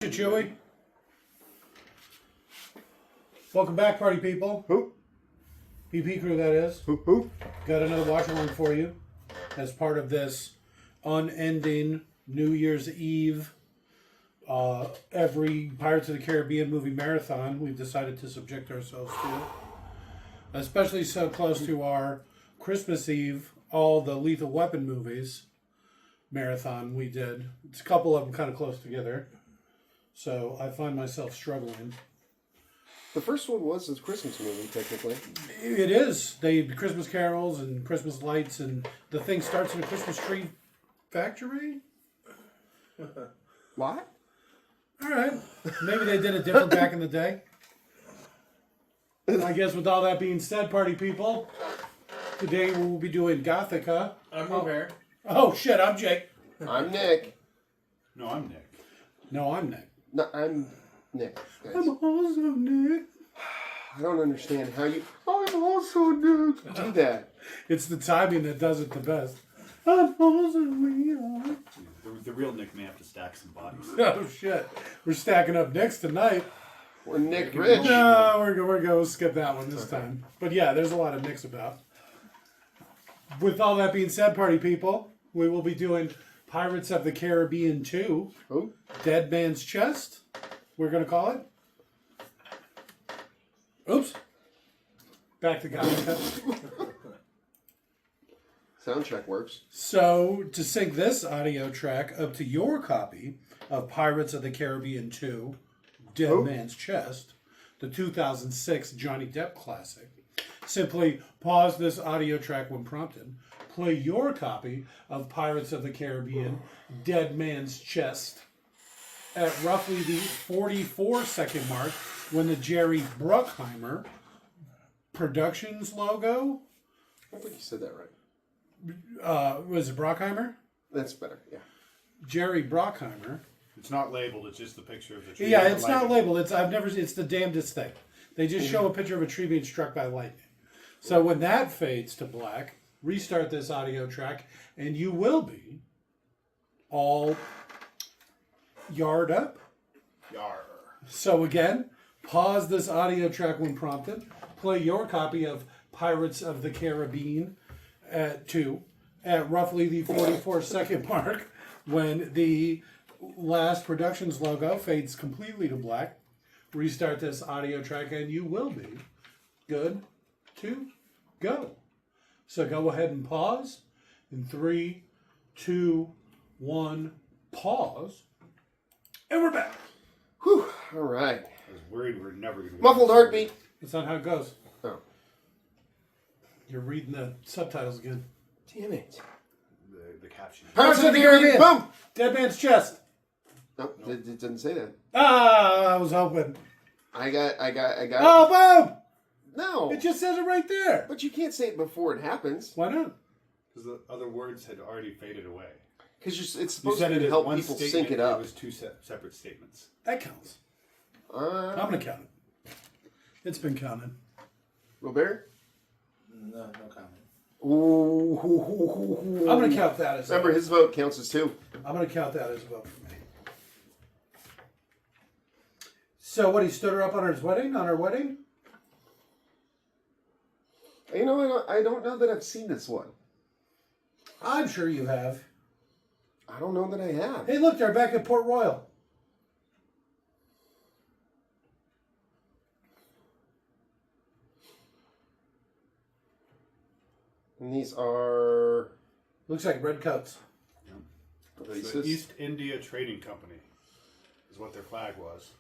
Chewy. Welcome back, party people. Who? PP crew, that is. Who? Got another watch along for you as part of this unending New Year's Eve, every Pirates of the Caribbean movie marathon we've decided to subject ourselves to. Especially so close to our Christmas Eve, all the Lethal Weapon movies marathon we did. It's a couple of them kind of close together. So I find myself struggling. The first one was a Christmas movie, technically. It is. They Christmas carols and Christmas lights, and the thing starts in a Christmas tree factory. What? All right. Maybe they did it different back in the day. I guess with all that being said, party people, today we'll be doing Gothica. I'm Robert. Oh, shit, I'm Jake. I'm Nick. No, I'm Nick. No, I'm Nick. No, I'm Nick. Guys. I'm also Nick. I don't understand how you... I'm also Nick. Do that. It's the timing that does it the best. I'm also Leon. The real Nick may have to stack some bodies. Oh, shit. We're stacking up Nicks tonight. We're Nick Rich. No, we're going to skip that one this time. But yeah, there's a lot of Nicks about. With all that being said, party people, we will be doing Pirates of the Caribbean 2. Who? Dead Man's Chest, we're going to call it. Oops. Back to Gothica. Sound check works. So, to sync this audio track up to your copy of Pirates of the Caribbean 2, Dead Man's Chest, the 2006 Johnny Depp classic, simply pause this audio track when prompted, play your copy of Pirates of the Caribbean, Dead Man's Chest, at roughly the 44-second mark when the Jerry Bruckheimer Productions logo, I think you said that right. was it Bruckheimer? That's better, yeah. Jerry Bruckheimer. It's not labeled. It's just the picture of the tree. Yeah, it's not labeled. It's the damnedest thing. They just show a picture of a tree being struck by lightning. So when that fades to black, restart this audio track, and you will be all yarred up. Yar. So again, pause this audio track when prompted. Play your copy of Pirates of the Caribbean at 2 at roughly the 44-second mark when the last Productions logo fades completely to black. Restart this audio track and you will be good to go. So go ahead and pause. In 3, 2, 1, pause. And we're back. Whew. All right. I was worried we're never going to... Muffled heartbeat. That's not how it goes. Oh. You're reading the subtitles again. Damn it. The caption. Pirates of the Caribbean. Boom. Dead Man's Chest. Nope, it didn't say that. Ah, I was hoping. I got. Oh, boom! No. It just says it right there. But you can't say it before it happens. Why not? Because the other words had already faded away. Because it's You supposed said to it as help one people statement. sync it up. It was two separate statements. That counts. I'm going to count it. It's been counted. Robert? No comment. Ooh. I'm going to count that as Remember, his vote counts as 2. I'm going to count that as a vote for me. So what, he stood her up on her wedding? You know, I don't know that I've seen this one. I'm sure you have. I don't know that I have. Hey, look, they're back at Port Royal. And these are... Looks like red coats. It's the East India Trading Company is what their flag was.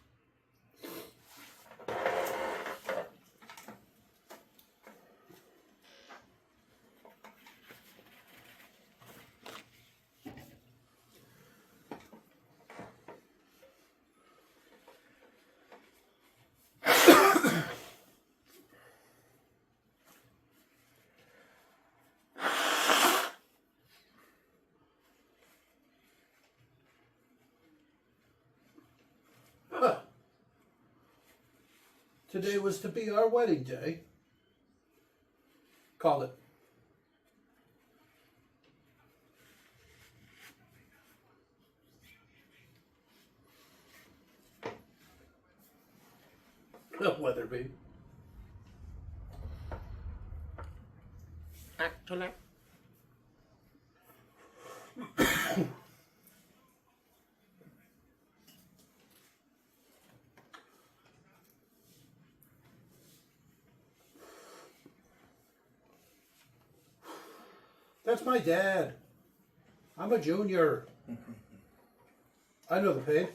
Today was to be our wedding day. Called it. Weatherby. Actually. That's my dad. I'm a junior. I know the pain.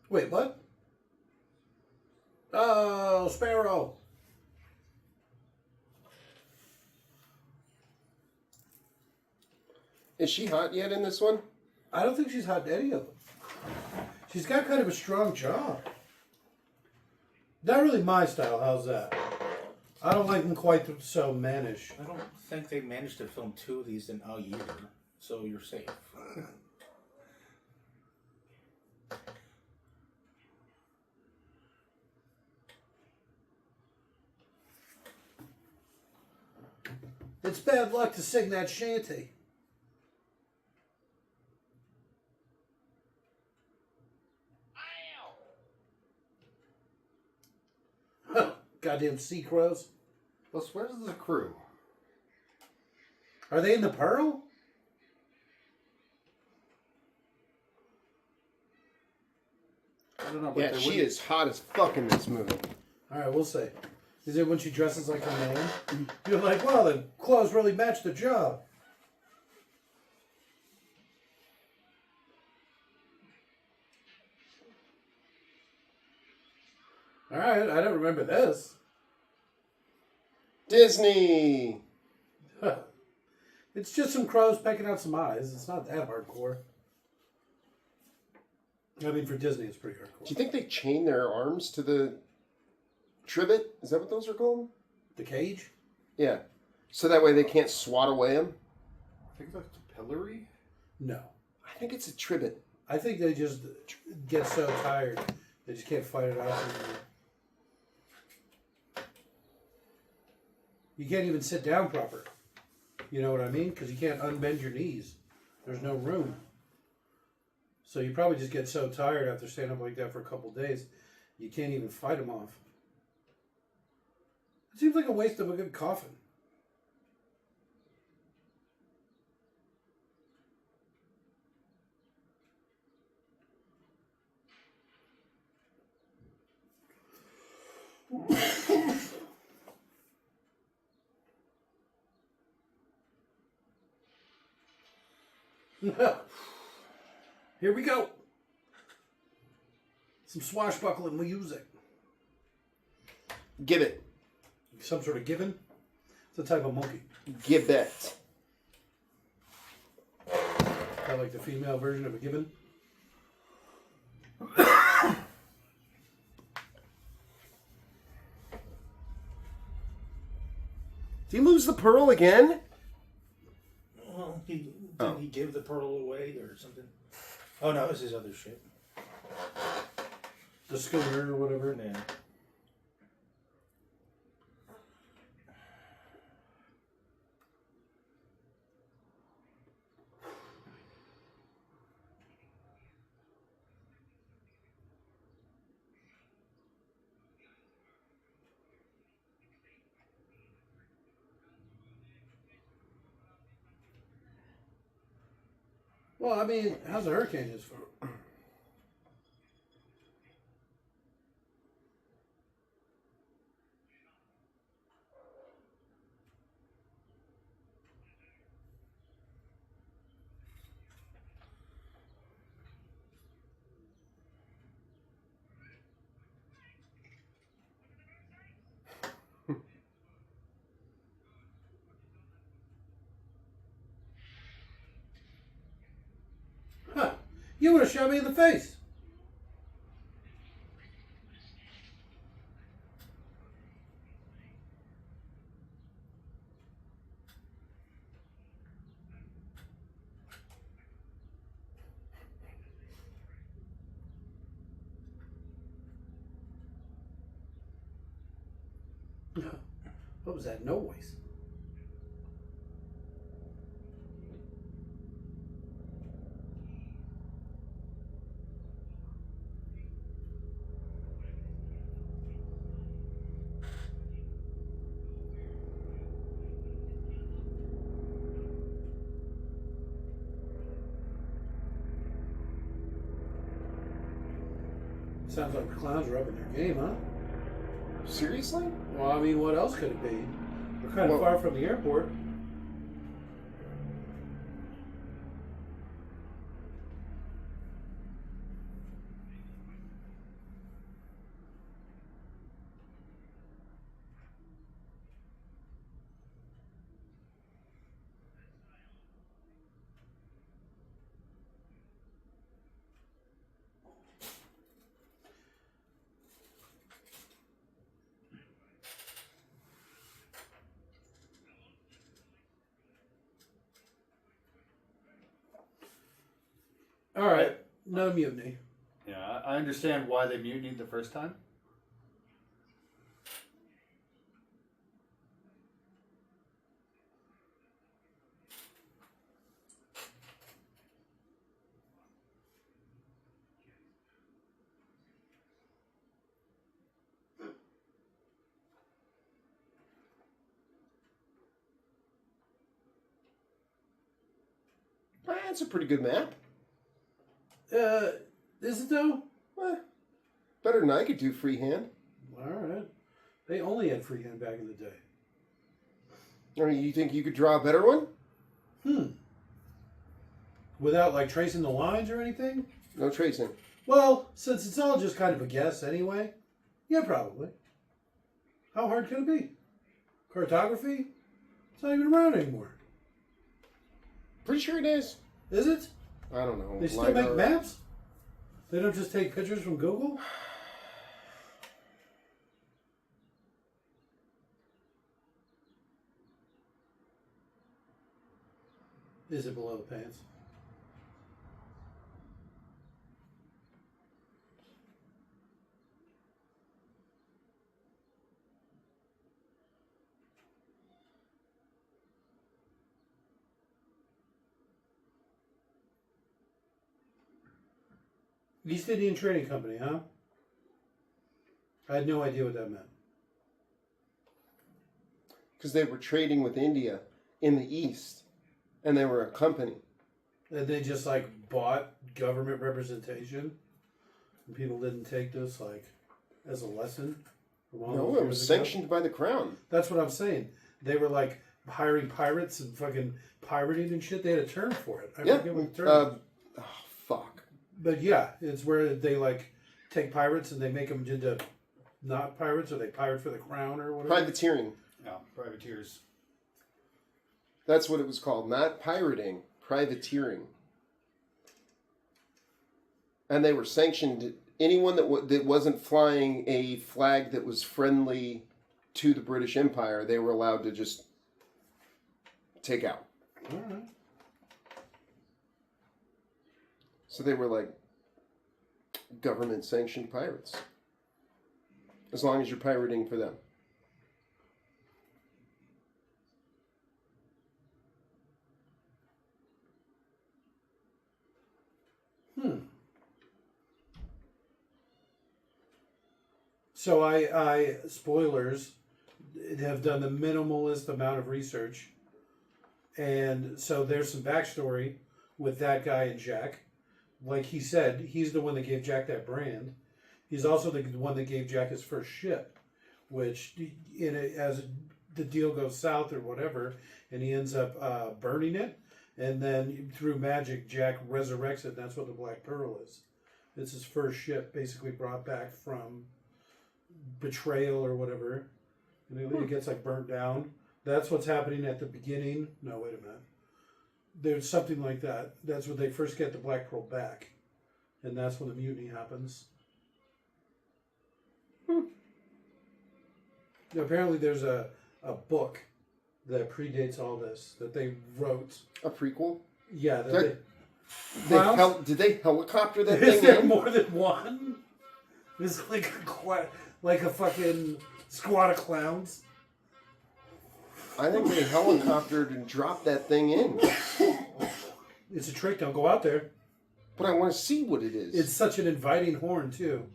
Wait, what? Oh, Sparrow. Is she hot yet in this one? I don't think she's hot to any of them. She's got kind of a strong jaw. Not really my style. How's that? I don't like them quite so mannish. I don't think they managed to film 2 of these in a year, so you're safe. It's bad luck to sing that shanty. Goddamn sea crows. Well, where's the crew? Are they in the Pearl? I don't know. But Yeah, she is hot as fuck in this movie. Alright, we'll say. Is it when she dresses like a man? You're like, well, the clothes really match the job. Alright, I don't remember this. Disney! It's just some crows pecking out some eyes. It's not that hardcore. I mean, for Disney, it's pretty hardcore. Do you think they chain their arms to the trivet? Is that what those are called? The cage? Yeah. So that way they can't swat away them? I think that's the pillory. No. I think it's a trivet. I think they just get so tired, they just can't fight it out anymore. You can't even sit down proper. You know what I mean? Because you can't unbend your knees. There's no room. So you probably just get so tired after standing up like that for a couple days, you can't even fight them off. It seems like a waste of a good coffin. Here we go. Some swashbuckling music. Give it. Some sort of gibbon. It's a type of monkey. Gibbet. Kind of like the female version of a gibbon. Did he lose the pearl again? Well, didn't he give the pearl away or something? Oh, no, it was his other ship. The schooner or whatever. Yeah. Well, I mean, how's a hurricane is for? You would have shot me in the face. What was that noise? Sounds like the clowns are up in their game, huh? Seriously? Well, I mean, what else could it be? We're kind of far from the airport. All right, no mutiny. Yeah, I understand why they mutinied the first time. That's a pretty good map. Is it though? Better than I could do freehand. All right. They only had freehand back in the day. I mean, you think you could draw a better one? Without like tracing the lines or anything? No tracing. Well, since it's all just kind of a guess anyway, yeah, probably. How hard could it be? Cartography? It's not even around anymore. Pretty sure it is. Is it? I don't know. They still make maps? They don't just take pictures from Google? Is it below the pants? East Indian Trading Company, huh? I had no idea what that meant. Because they were trading with India in the East, and they were a company. And they just like bought government representation, and people didn't take this like as a lesson. No, it was sanctioned by the crown. That's what I'm saying. They were like hiring pirates and fucking pirating and shit. They had a term for it. I forget what the term is. Fuck. But yeah, it's where they like take pirates and they make them into not pirates, or they pirate for the crown or whatever. Privateering. Yeah, privateers. That's what it was called. Not pirating, privateering. And they were sanctioned. Anyone that wasn't flying a flag that was friendly to the British Empire, they were allowed to just take out. All right. So they were like government-sanctioned pirates. As long as you're pirating for them. So I spoilers, have done the minimalist amount of research. And so there's some backstory with that guy and Jack. Like he said, he's the one that gave Jack that brand. He's also the one that gave Jack his first ship, which as the deal goes south or whatever, and he ends up burning it, and then through magic, Jack resurrects it. And that's what the Black Pearl is. It's his first ship, basically brought back from betrayal or whatever, and it gets like burnt down. That's what's happening at the beginning. No, wait a minute. There's something like that. That's when they first get the Black Pearl back. and that's when the mutiny happens. Apparently, there's a book that predates all this that they wrote. A prequel? Yeah, Did they helicopter that Is thing there in? more than one? It's like a fucking squad of clowns. I think they helicoptered and dropped that thing in. It's a trick. Don't go out there. But I want to see what it is. It's such an inviting horn, too.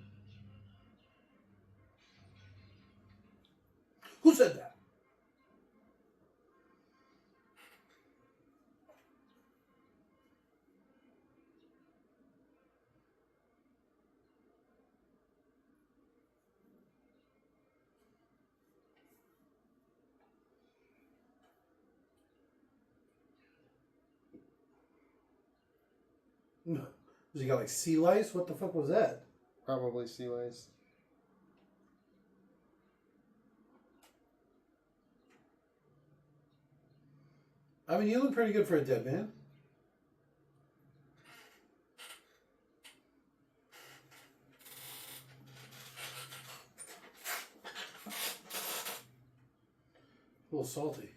Who said that? Does he got like sea lice? What the fuck was that? Probably sea lice. I mean, you look pretty good for a dead man. A little salty.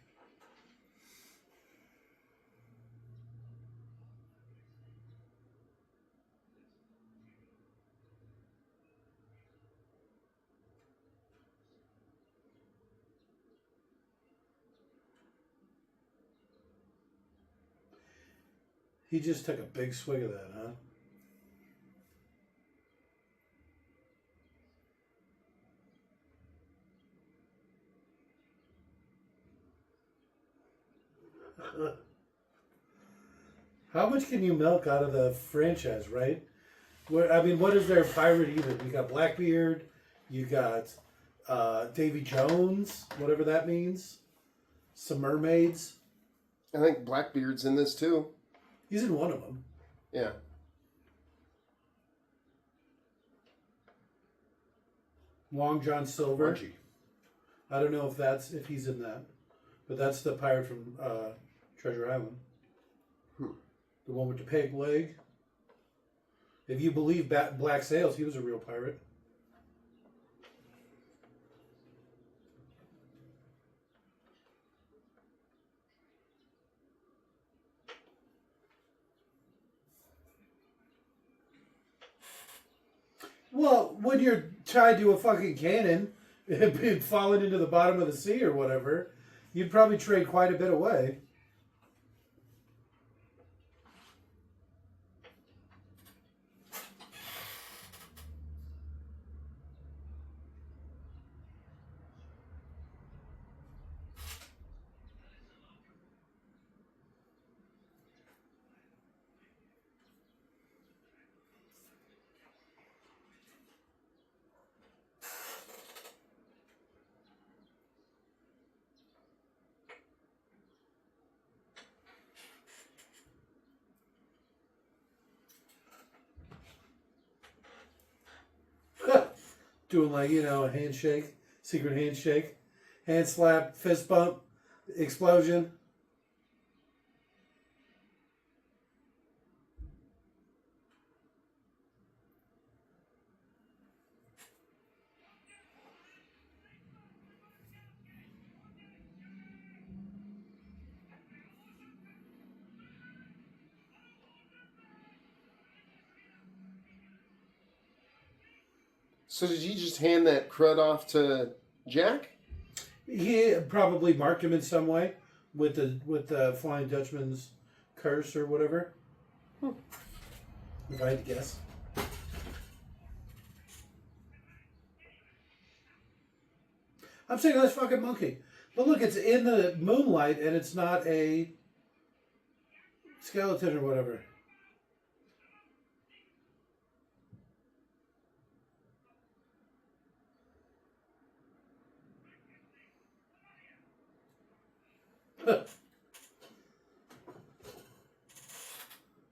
He just took a big swig of that, huh? How much can you milk out of the franchise, right? I mean, what is their pirate even? You got Blackbeard, you got Davy Jones, whatever that means. Some mermaids. I think Blackbeard's in this too. He's in one of them. Yeah. Long John Silver. Archie. I don't know if he's in that, but that's the pirate from Treasure Island. The one with the peg leg. If you believe Black Sails, he was a real pirate. Well, when you're tied to a fucking cannon and falling into the bottom of the sea or whatever, you'd probably trade quite a bit away. Doing like, a handshake, secret handshake, hand slap, fist bump, explosion. So did you just hand that crud off to Jack? He probably marked him in some way with the Flying Dutchman's curse or whatever. If I had to guess. I'm saying that's fucking monkey. But look, it's in the moonlight and it's not a skeleton or whatever.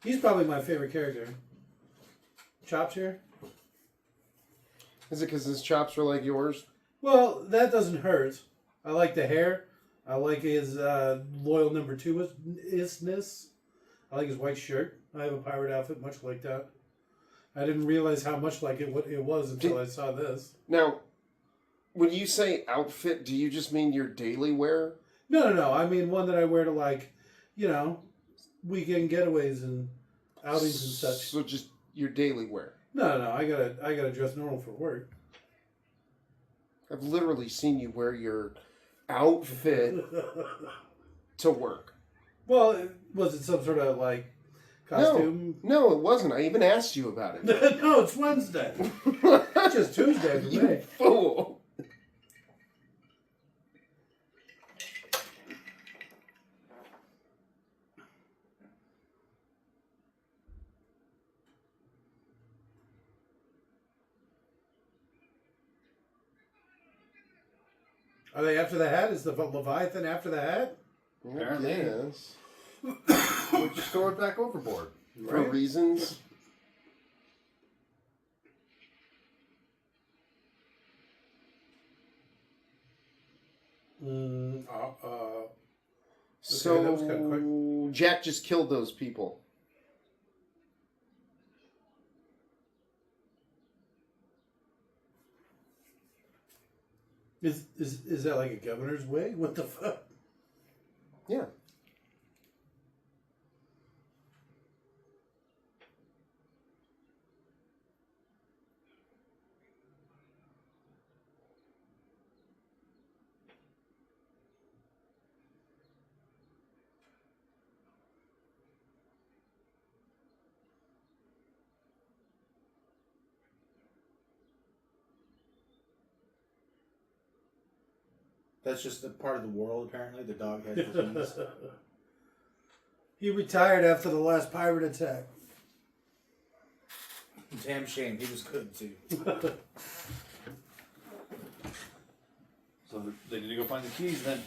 He's probably my favorite character. Chops here? Is it because his chops are like yours? Well, that doesn't hurt. I like the hair. I like his loyal number two isness. I like his white shirt. I have a pirate outfit much like that. I didn't realize how much like it was until I saw this. Now, when you say outfit, do you just mean your daily wear? No. I mean one that I wear to like, weekend getaways and outings and such. So just your daily wear. No. I gotta dress normal for work. I've literally seen you wear your outfit to work. Well, was it some sort of like costume? No, it wasn't. I even asked you about it. No, it's Wednesday. It's just Tuesday for You me. fool. Are they after the hat? Is the Leviathan after the hat? Apparently. Yes. We just throw it back overboard. For reasons. So that was kinda quick. Jack just killed those people. Is that like a governor's wig? What the fuck? Yeah. That's just the part of the world, apparently. The dog has disease. He retired after the last pirate attack. Damn shame. He was good, too. So they need to go find the keys then.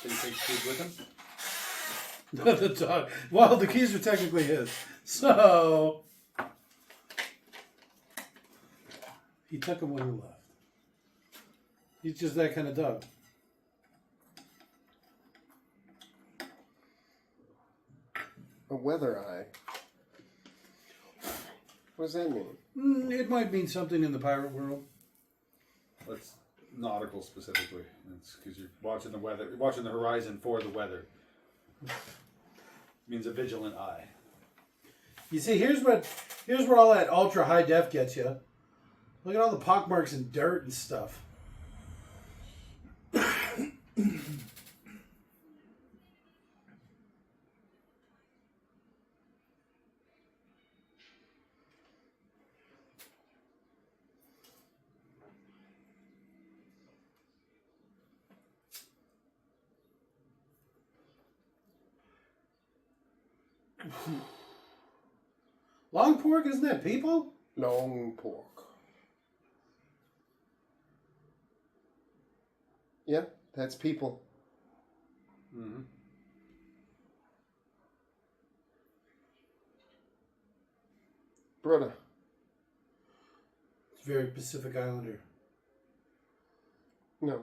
Did he take the keys with him? The dog. Well, the keys are technically his. So he took them when he left. He's just that kind of dog. A weather eye. What does that mean? It might mean something in the pirate world. That's nautical specifically. It's because you're watching the weather, you're watching the horizon for the weather. Means a vigilant eye. You see, here's where all that ultra high def gets you. Look at all the pockmarks and dirt and stuff. Long pork, isn't that people? Long pork. Yeah, that's people. Mm-hmm. Brother. It's very Pacific Islander. No.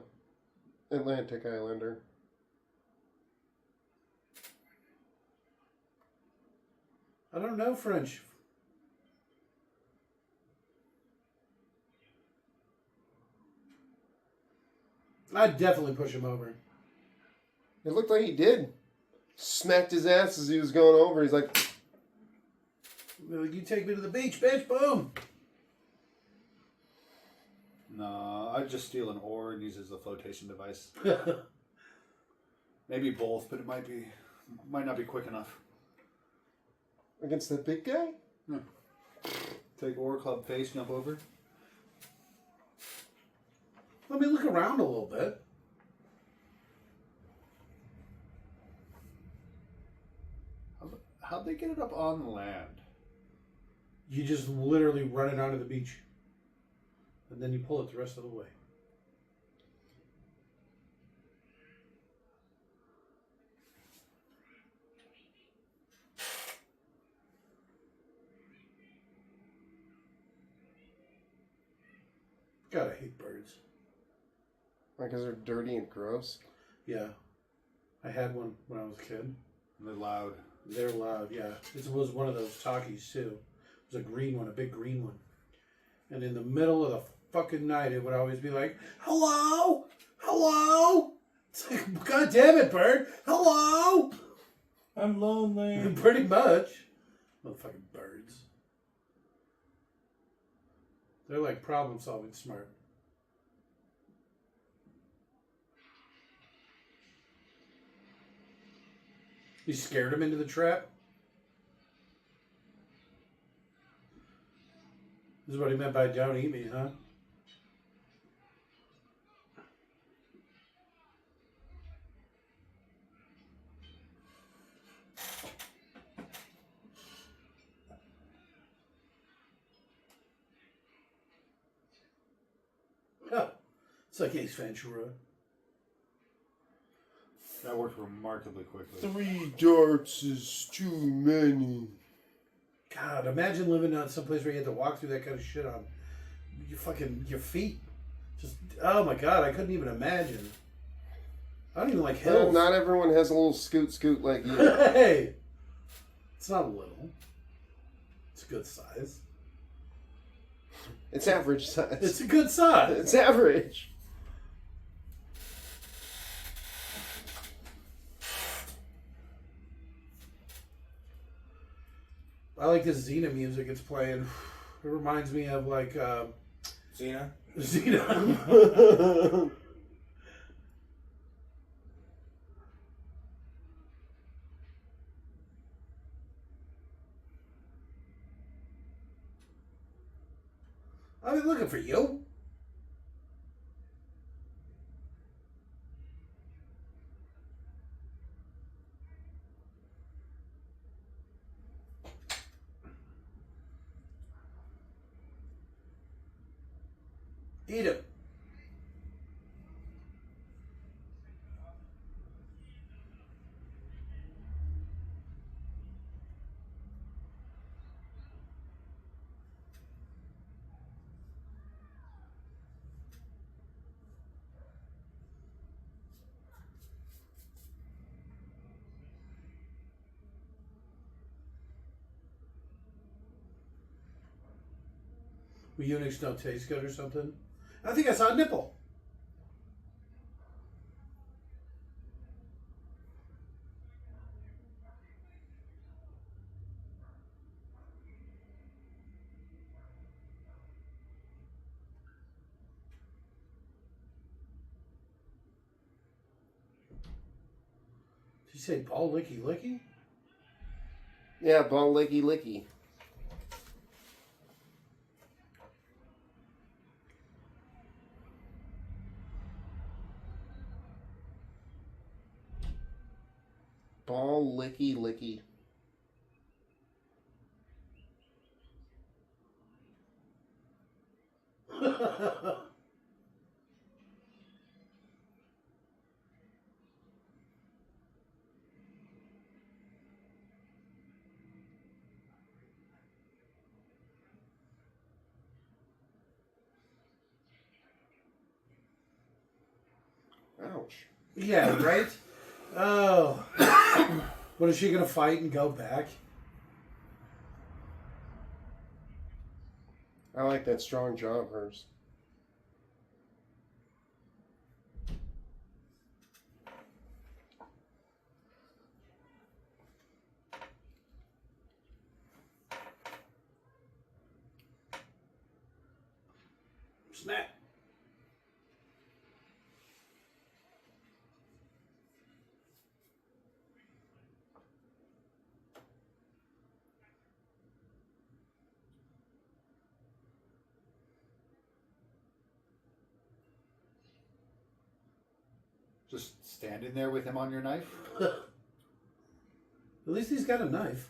Atlantic Islander. I don't know French. I'd definitely push him over. It looked like he did. Smacked his ass as he was going over. He's like, You take me to the beach, bitch, boom. No, I'd just steal an oar and use it as a flotation device. Maybe both, but it might not be quick enough. against that big guy? No. Take oar, club face, jump over. Let me look around a little bit. How'd they get it up on the land? You just literally run it onto the beach. And then you pull it the rest of the way. God, I hate birds. Like, because they're dirty and gross? Yeah. I had one when I was a kid. They're loud. They're loud, yeah. It was one of those talkies, too. was a green one, a big green one. And in the middle of the fucking night, it would always be like, hello? Hello? It's like, God damn it, bird. Hello? I'm lonely. Pretty much. Motherfucking birds. They're like problem solving smart. You scared him into the trap? This is what he meant by don't eat me, huh? Huh. It's like Ace Ventura. That worked remarkably quickly. 3 darts is too many. God, imagine living on someplace where you had to walk through that kind of shit on your feet. Just, oh my God, I couldn't even imagine. I don't even like hills. Well, not everyone has a little scoot like you. Hey! It's not a little. It's a good size. It's average size. It's a good size. It's average. I like this Xena music it's playing. It reminds me of like Xena? Xena. I've been looking for you. Eat him. Eunuchs don't taste good or something. I think I saw a nipple. Did you say ball licky licky? Yeah, ball licky licky. Ball licky licky. Ouch. Yeah, right? Oh. What, is she going to fight and go back? I like that strong jaw of hers. Snap. Just standing there with him on your knife? At least he's got a knife.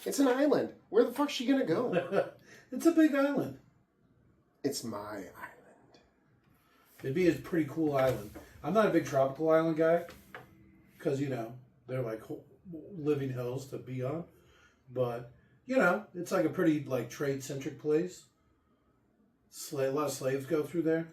It's an island. Where the fuck's she gonna go? It's a big island. It's my island. It'd be a pretty cool island. I'm not a big tropical island guy because, you know, they're like living hills to be on. But, you know, it's like a pretty like trade-centric place. A lot of slaves go through there.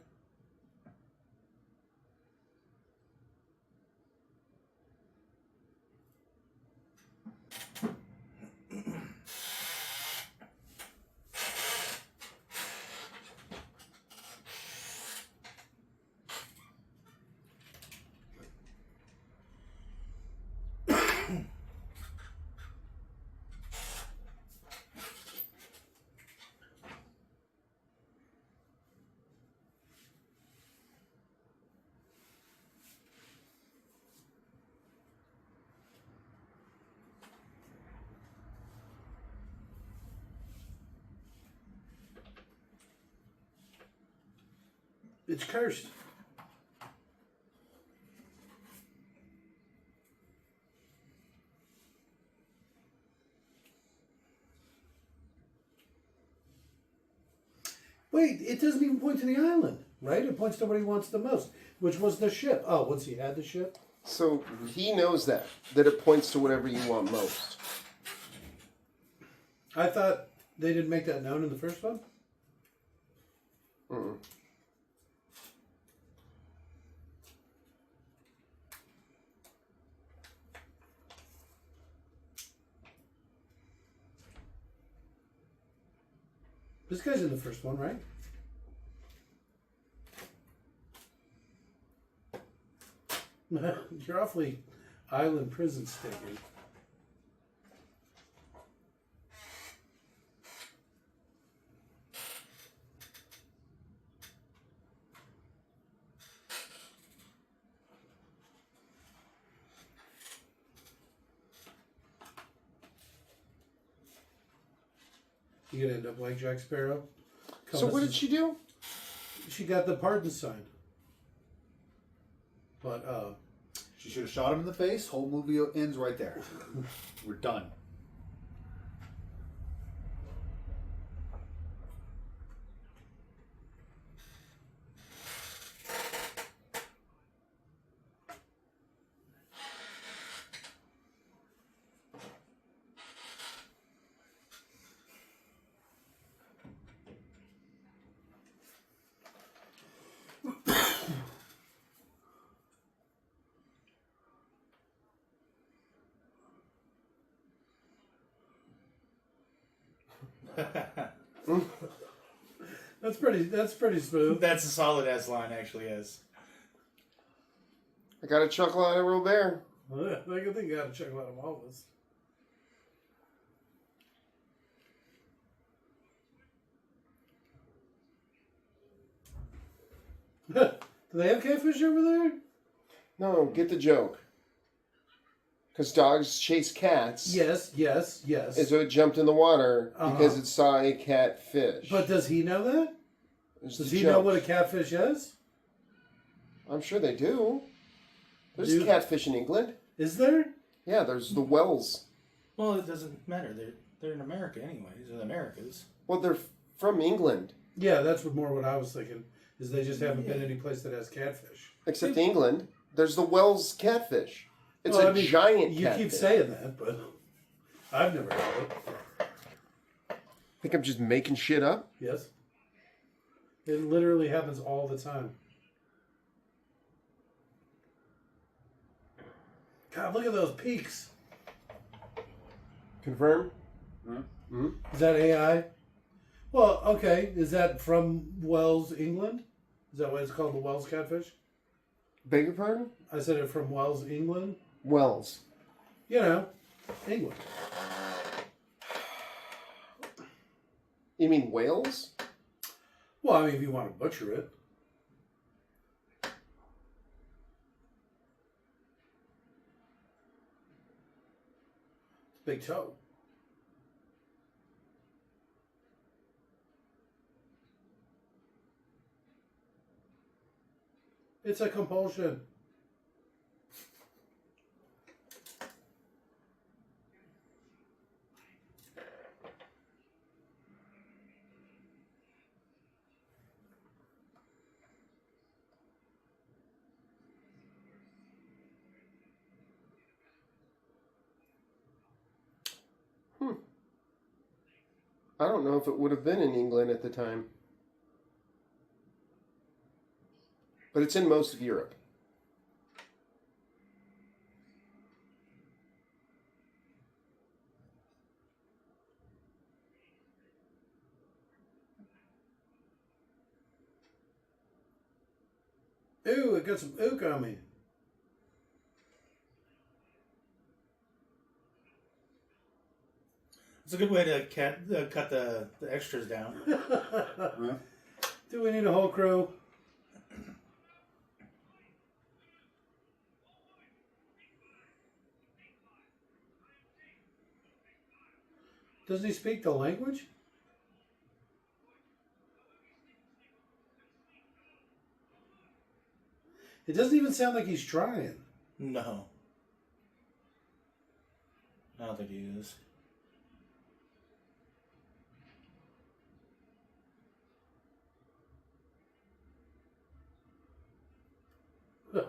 It's cursed. Wait, it doesn't even point to the island, right? It points to what he wants the most, which was the ship. Oh, once he had the ship? So he knows that it points to whatever you want most. I thought they didn't make that known in the first one. Mm-mm. This guy's in the first one, right? You're awfully island prison sticky. You gonna end up like Jack Sparrow? So what did she do? She got the pardon signed. But She should have shot him in the face. Whole movie ends right there. We're done. that's pretty smooth. That's a solid ass line, actually. Yes. I got a chuckle out of Robert. I think you gotta check out of all this. Do they have catfish over there? No, get the joke. Because dogs chase cats. Yes. And so it jumped in the water because it saw a catfish. But does he know that? There's Does the he joke. know what a catfish is? I'm sure they do. There's Do- catfish in England. Is there? Yeah, there's the Wells. Well, it doesn't matter. They're in America anyways. They're the Americas. Well, they're from England. Yeah, that's what I was thinking. Is they just haven't been any place that has catfish. Except England. There's the Wells catfish. It's Well, a I mean, giant You catfish. keep saying that, but I've never had it. Think I'm just making shit up? Yes. It literally happens all the time. God, look at those peaks. Confirm? Is that AI? Well, okay. Is that from Wells, England? Is that why it's called the Wells catfish? Beg your pardon? I said it from Wells, England. Wells. You know, England. You mean Wales? Well, I mean, if you want to butcher it. Big toe. It's a compulsion. I don't know if it would have been in England at the time. But it's in most of Europe. Ooh, it got some ook on me. It's a good way to cut the extras down. Huh? Do we need a whole crew? Doesn't he speak the language? It doesn't even sound like he's trying. No. I don't think he is. Huh.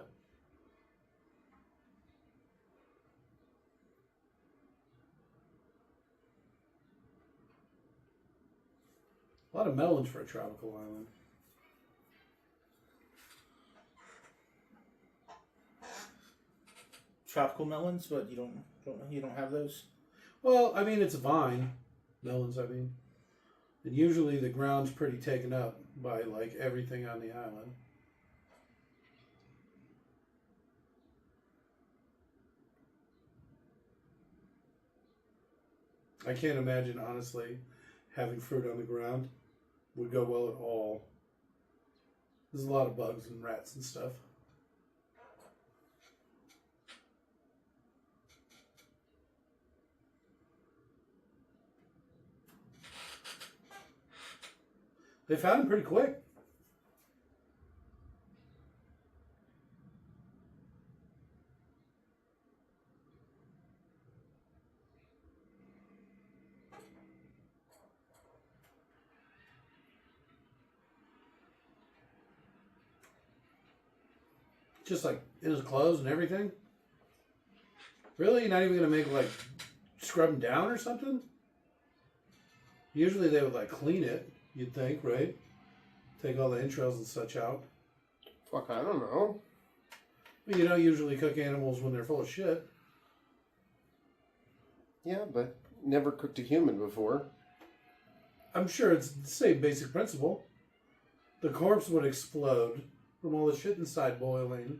A lot of melons for a tropical island. Tropical melons, but you don't have those. Well, I mean, it's a vine. Melons, I mean. And usually the ground's pretty taken up by, like, everything on the island. I can't imagine, honestly, having fruit on the ground would go well at all. There's a lot of bugs and rats and stuff. They found him pretty quick. Just like in his clothes and everything? Really? You're not even going to make, like, scrub him down or something? Usually they would, like, clean it, you'd think, right? Take all the entrails and such out. Fuck, I don't know. But you don't usually cook animals when they're full of shit. Yeah, but never cooked a human before. I'm sure it's the same basic principle. The corpse would explode from all the shit inside boiling.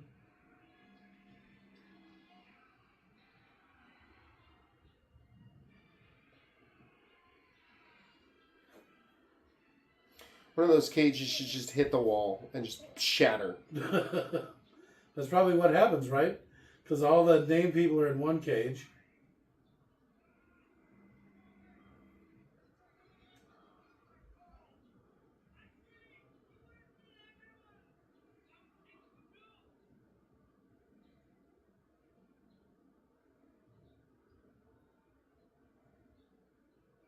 One of those cages should just hit the wall and just shatter. That's probably what happens, right? Because all the named people are in one cage.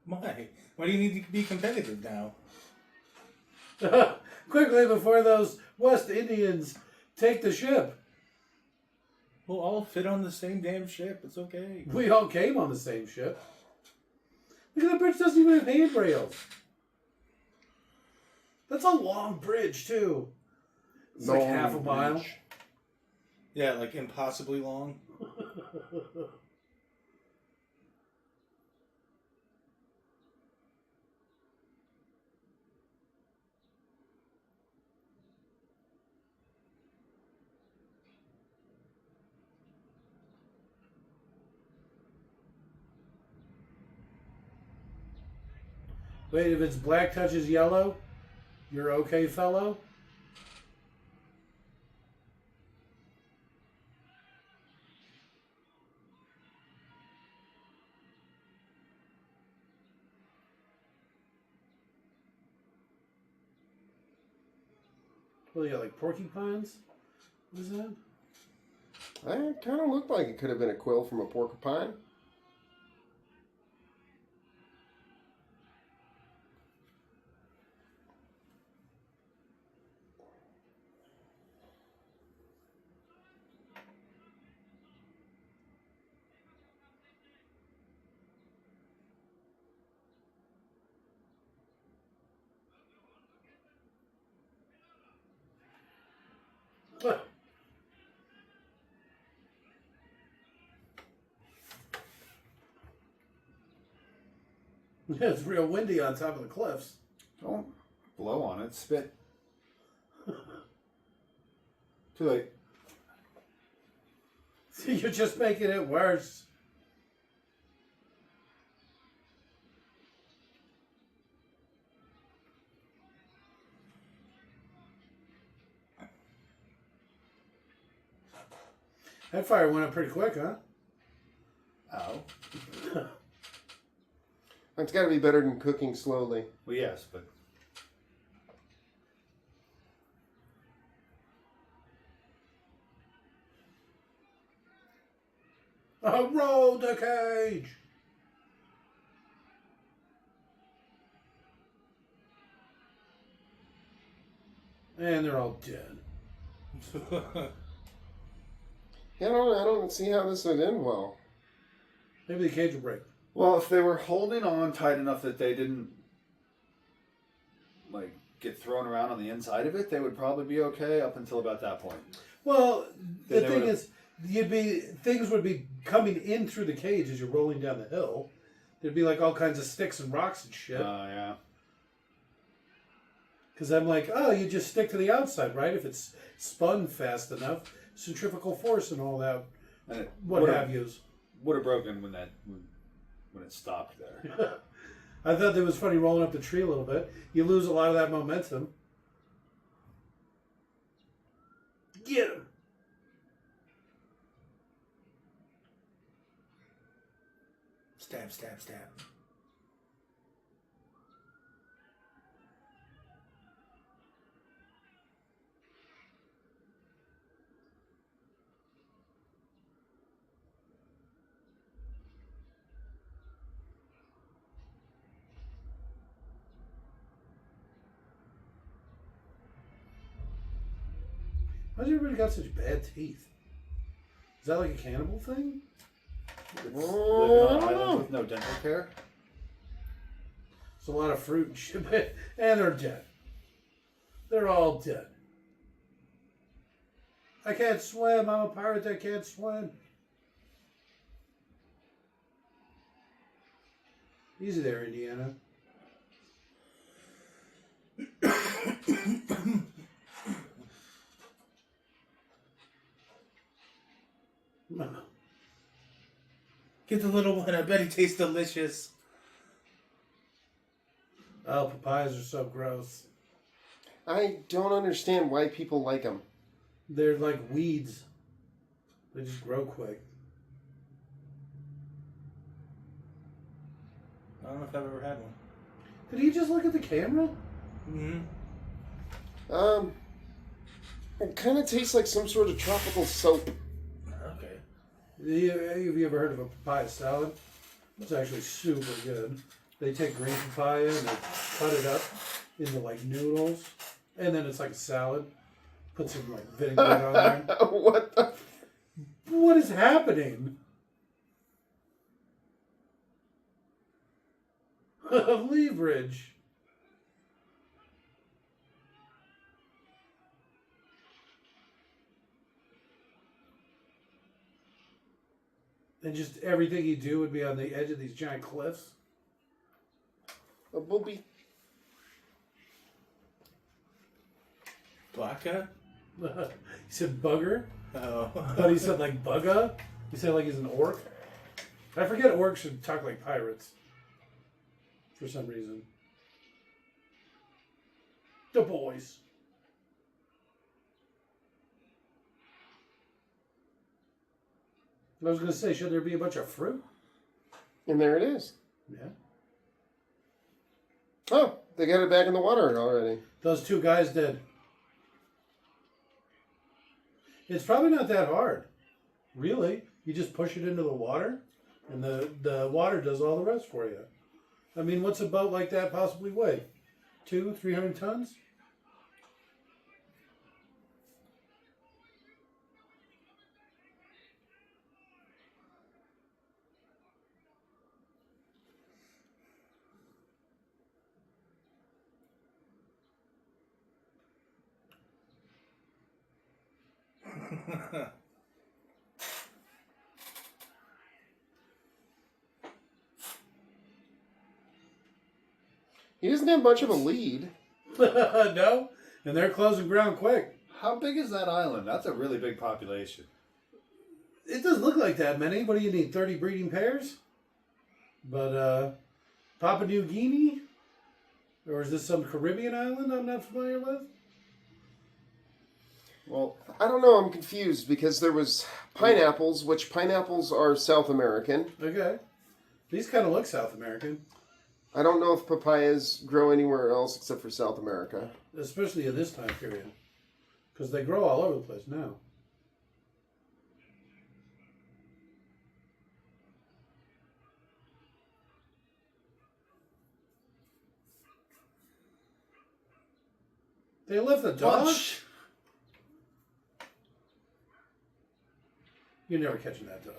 Why? Why do you need to be competitive now? Quickly before those West Indians take the ship. We'll all fit on the same damn ship. It's okay. We all came on the same ship. Look at the bridge doesn't even have handrails. That's a long bridge, too. It's like half a mile. Yeah, like impossibly long. Wait, if it's black touches yellow, you're okay, fellow? What do you got, like porcupines? What is that? That kind of looked like it could have been a quill from a porcupine. It's real windy on top of the cliffs. Don't blow on it. Spit. Too late. See, you're just making it worse. That fire went up pretty quick, huh? Ow. It's got to be better than cooking slowly. Well, yes, but Roll the cage! And they're all dead. Yeah, I don't see how this would end well. Maybe the cage will break. well, if they were holding on tight enough that they didn't like get thrown around on the inside of it, they would probably be okay up until about that point. Well, the Then they thing would've- is, things would be coming in through the cage as you're rolling down the hill. There'd be like all kinds of sticks and rocks and shit. Yeah. Because I'm like, oh, you just stick to the outside, right? If it's spun fast enough, centrifugal force and all that, And it what have yous. would have broken when it stopped there. I thought that was funny rolling up the tree a little bit. You lose a lot of that momentum. Get him! Stab, stab, stab. Why's everybody got such bad teeth? Is that like a cannibal thing? Living on islands with no dental care. It's a lot of fruit and shit, and they're dead. They're all dead. I can't swim. I'm a pirate that can't swim. Easy there, Indiana. Get the little one. I bet he tastes delicious. Oh, papayas are so gross. I don't understand why people like them. They're like weeds. They just grow quick. I don't know if I've ever had one. Did he just look at the camera? Mm-hmm. It kind of tastes like some sort of tropical soap. Okay. Have you ever heard of a papaya salad? It's actually super good. They take green papaya and they cut it up into like noodles, and then it's like a salad. Put some like vinaigrette on there. What the? What is happening? Leverage. And just everything you do would be on the edge of these giant cliffs. A booby. Baka? He said bugger, Oh. but he said like bugga. He said like he's an orc. I forget orcs should talk like pirates. For some reason. The boys. I was going to say, should there be a bunch of fruit? And there it is. Yeah. Oh, they got it back in the water already. Those two guys did. It's probably not that hard. Really. You just push it into the water, and the water does all the rest for you. I mean, what's a boat like that possibly weigh? 200-300 tons? He doesn't have much of a lead. No? And they're closing ground quick. How big is that island? That's a really big population. It doesn't look like that many. What do you need, 30 breeding pairs? But, Papua New Guinea? Or is this some Caribbean island I'm not familiar with? Well, I don't know. I'm confused because there was pineapples, which pineapples are South American. Okay. These kind of look South American. I don't know if papayas grow anywhere else except for South America. Especially in this time period. Because they grow all over the place now. They left the dog? Punch. You're never catching that dog.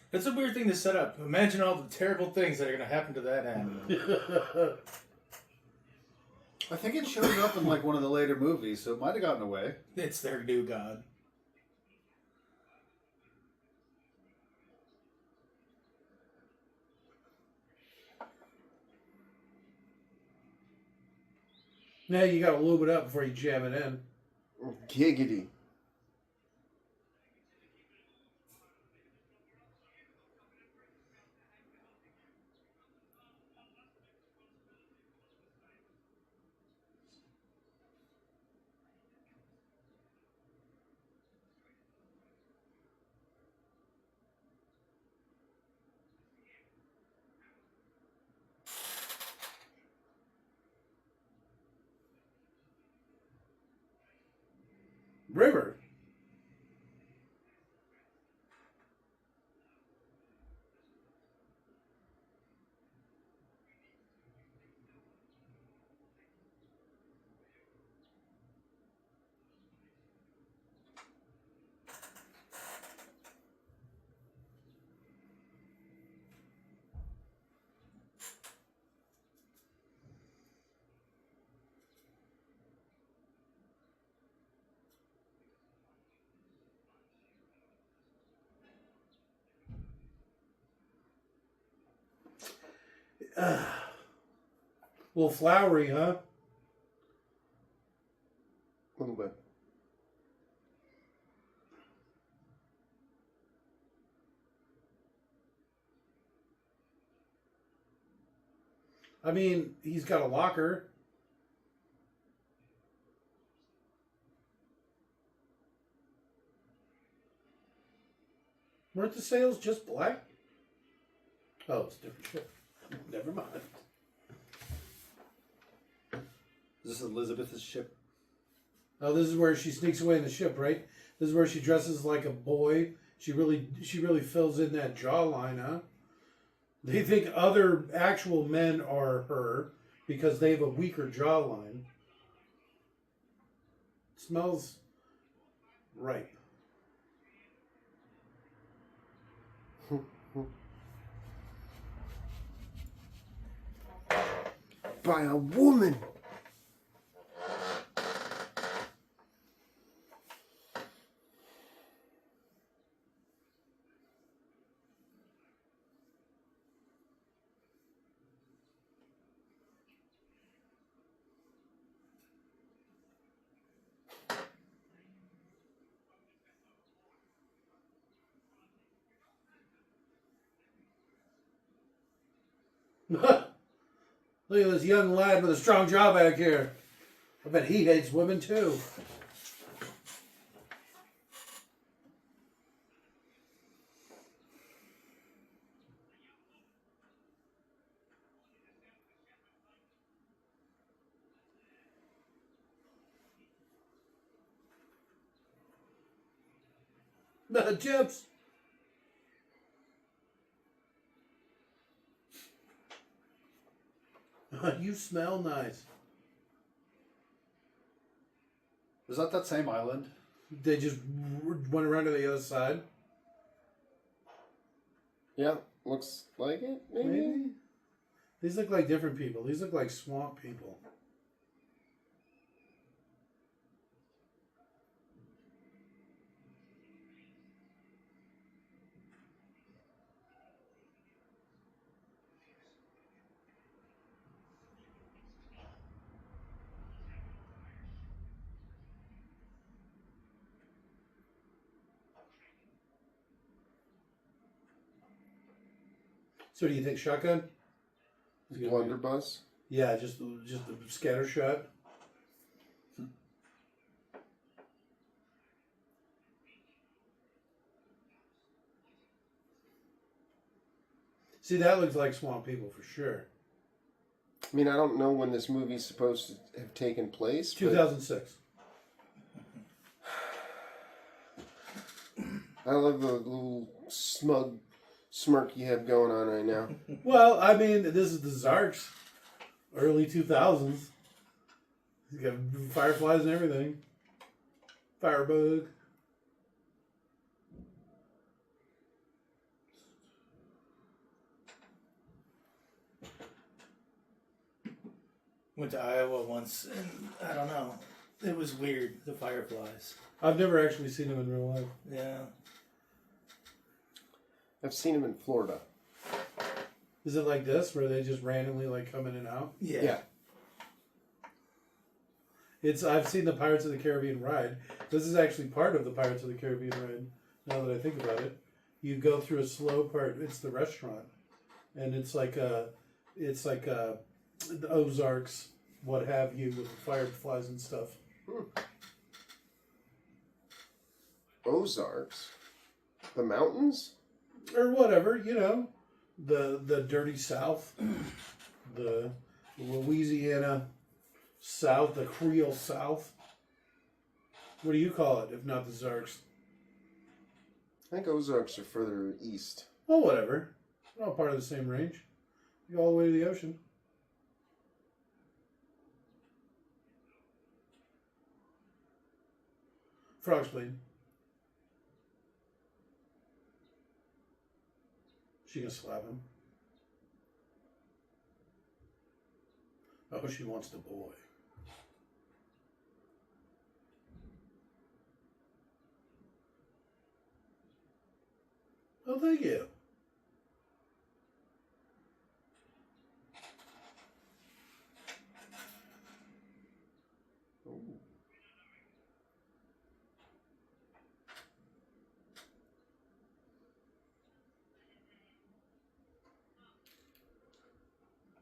That's a weird thing to set up. Imagine all the terrible things that are going to happen to that animal. I think it shows up in like one of the later movies, so it might have gotten away. It's their new god. Now you got to lube it up before you jam it in. Giggity. River. A little flowery, huh? A little bit. I mean, he's got a locker. Weren't the sails just black? Oh, it's a different ship. Never mind. Is this Elizabeth's ship? Oh, this is where she sneaks away in the ship, right? This is where she dresses like a boy. She really fills in that jawline, huh? They think other actual men are her because they have a weaker jawline. It smells right. By a woman. Look at this young lad with a strong jaw back here. I bet he hates women too. The chips. You smell nice. Is that same island? They just went around to the other side. Yeah, looks like it, maybe? Maybe. These look like different people. These look like swamp people. So do you think shotgun? Blunderbuss. Yeah, just a scatter shot. See, that looks like Swamp People for sure. I mean, I don't know when this movie's supposed to have taken place. 2006. I love the little smug smirk you have going on right now. Well, I mean, this is the Zarks, early 2000s. He's got fireflies and everything. Firebug. Went to Iowa once, and I don't know. It was weird, the fireflies. I've never actually seen him in real life. Yeah. I've seen him in Florida. Is it like this, where they just randomly like come in and out? Yeah. I've seen the Pirates of the Caribbean ride. This is actually part of the Pirates of the Caribbean ride. Now that I think about it, you go through a slow part. It's the restaurant, and it's like the Ozarks, what have you, with the fireflies and stuff. Ozarks? The mountains? Or whatever, the dirty South, the Louisiana South, the Creole South. What do you call it, if not the Zarks? I think Ozarks are further east. Oh, whatever. They're all part of the same range. You go all the way to the ocean. Frog's bleeding. She gonna slap him. Oh, she wants the boy. Oh, thank you.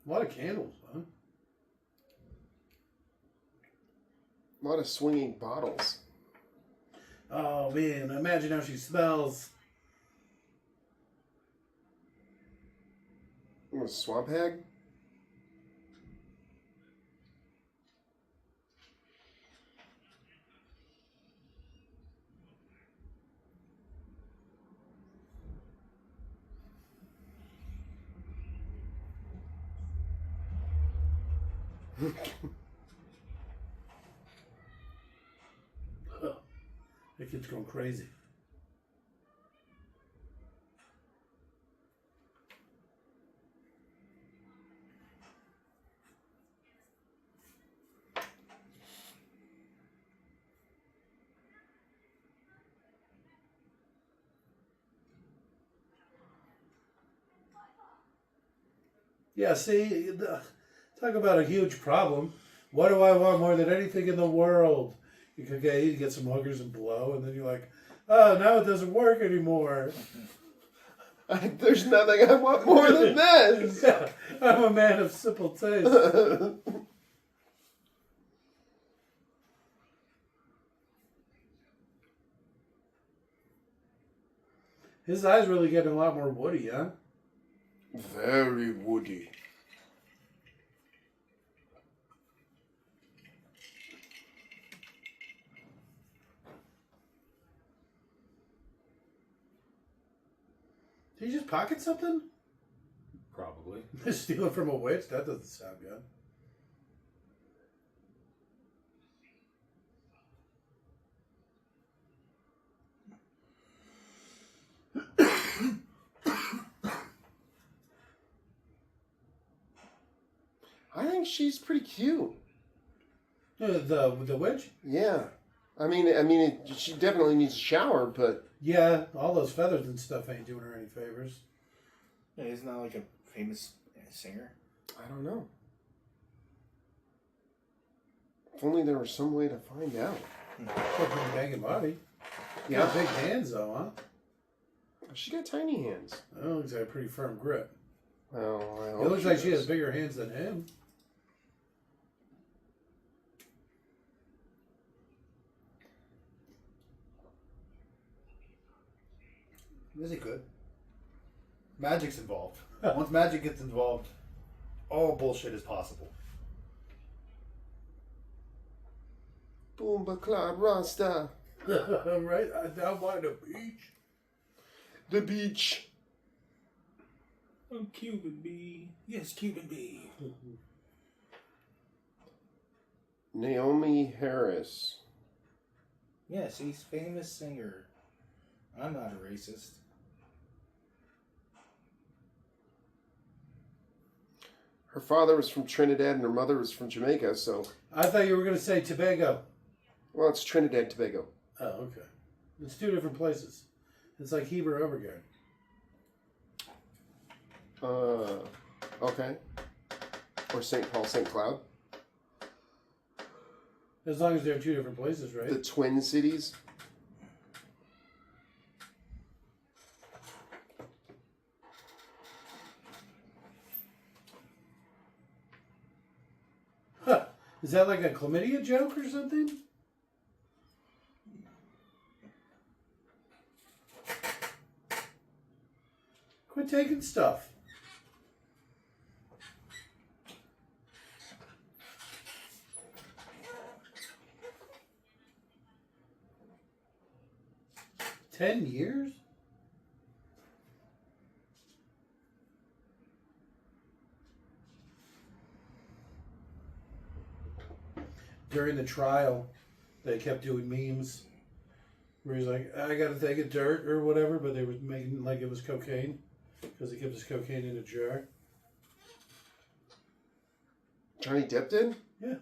A lot of candles, huh? A lot of swinging bottles. Oh, man. Imagine how she smells. A swamp hag? That kid's going crazy. Yeah, see, talk about a huge problem. What do I want more than anything in the world? You get some hookers and blow, and then you're like, oh, now it doesn't work anymore. There's nothing I want more than this. Yeah, I'm a man of simple taste. His eyes really getting a lot more woody, huh? Very woody. Did he just pocket something? Probably. Steal it from a witch? That doesn't sound good. I think she's pretty cute. The witch? Yeah. She definitely needs a shower, but... Yeah, all those feathers and stuff ain't doing her any favors. Yeah, he's not like a famous singer. I don't know. If only there was some way to find out. Except for the banging body. Yeah. Got big hands, though, huh? She got tiny hands. Oh, he's got a pretty firm grip. Oh, It looks like she has bigger hands than him. Is he good? Magic's involved. Once magic gets involved, all bullshit is possible. Boomba Cloud Rasta. Right? Down by the beach. The beach. Oh, Cuban bee. Yes, Cuban bee. Naomi Harris. Yes, he's famous singer. I'm not a racist. Her father was from Trinidad and her mother was from Jamaica, so... I thought you were going to say Tobago. Well, it's Trinidad and Tobago. Oh, okay. It's two different places. It's like Heber Overgaard. Okay. Or St. Paul, St. Cloud. As long as they're two different places, right? The Twin Cities. Huh. Is that like a chlamydia joke or something? Quit taking stuff. $10 years? During the trial, they kept doing memes where he's like, I gotta take a dirt or whatever, but they were making like it was cocaine because he kept his cocaine in a jar. Johnny Depp did? Yeah.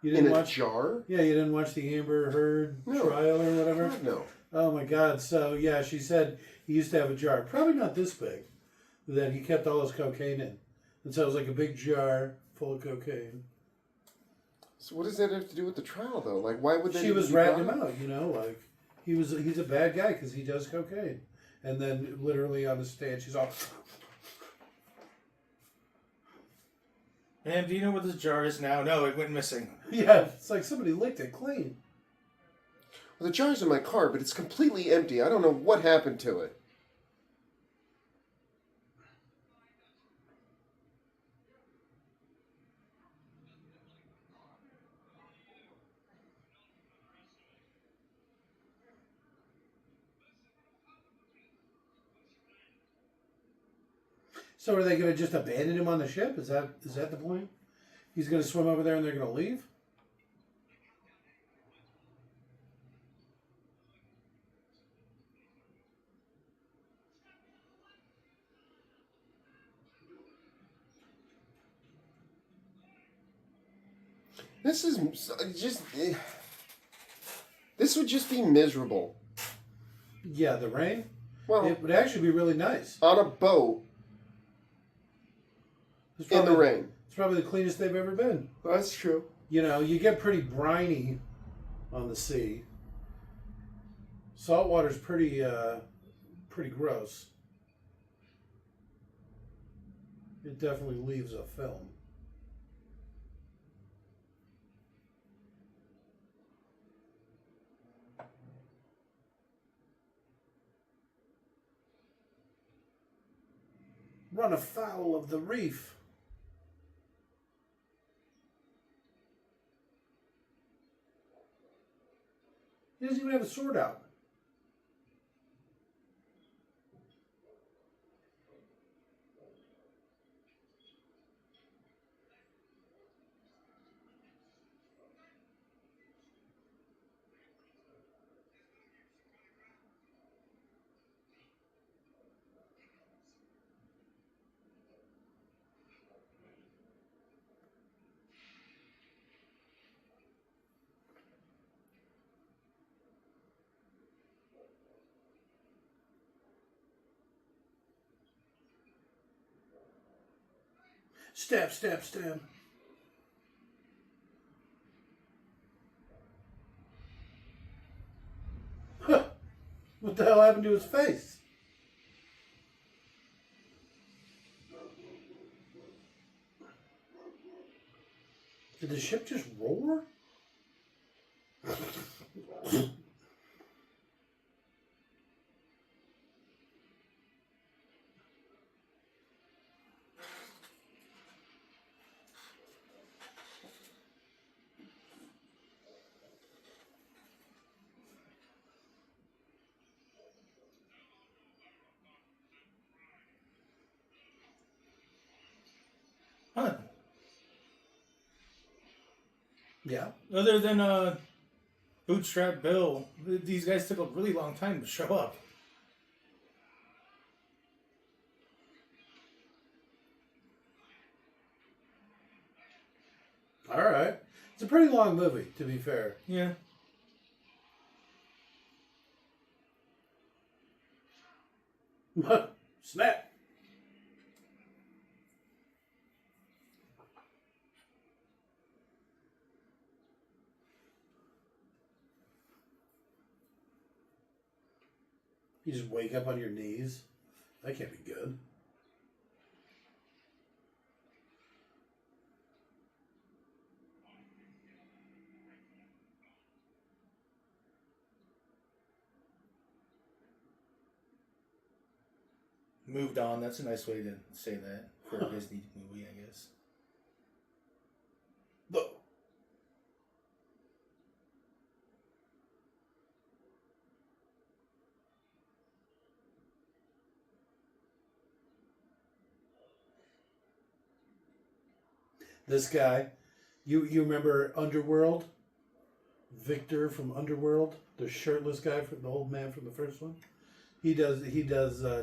You In didn't a watch? jar? Yeah, you didn't watch the Amber Heard trial or whatever? God, no. Oh my God. So, yeah, she said he used to have a jar, probably not this big, that he kept all his cocaine in. And so it was like a big jar full of cocaine. So what does that have to do with the trial, though? Like, why would they... She was ratting him out, you know, like he's a bad guy because he does cocaine. And then literally on the stand, she's all... And do you know where this jar is now? No, it went missing. Yeah, it's like somebody licked it clean. Well, the jar's in my car, but it's completely empty. I don't know what happened to it. So are they going to just abandon him on the ship? Is that the point? He's going to swim over there and they're going to leave? This is just... This would just be miserable. Yeah, the rain? Well, It would actually be really nice. on a boat It's in the probably- rain. It's probably the cleanest they've ever been. That's true. You know, you get pretty briny on the sea. Salt water's pretty gross. It definitely leaves a film. Run afoul of the reef. He doesn't even have a sword out. Stab, stab, stab. Huh. What the hell happened to his face? Did the ship just roar? Huh. Yeah. Other than Bootstrap Bill, these guys took a really long time to show up. All right. It's a pretty long movie, to be fair. Yeah. Snap. You just wake up on your knees. That can't be good. Moved on. That's a nice way to say that for a Disney movie, I guess. Look. This guy, you remember Underworld? Victor from Underworld, the shirtless guy from the old man from the first one. He does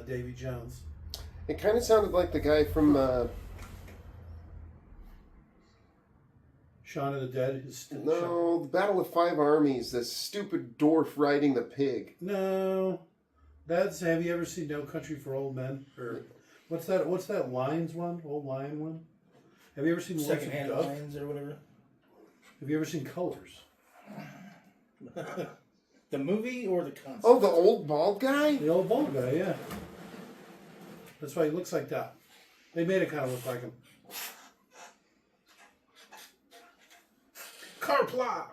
Davy Jones. It kind of sounded like the guy from Shaun of the Dead. the Battle of Five Armies. The stupid dwarf riding the pig. No, that's. Have you ever seen No Country for Old Men? Or what's that? What's that Lions one? Old Lion one? Have you ever seen Secondhand Dove? Lions or whatever. Have you ever seen Colors? The movie or the concept? Oh, the old bald guy? The old bald guy, yeah. That's why he looks like that. They made it kind of look like him. Carpla!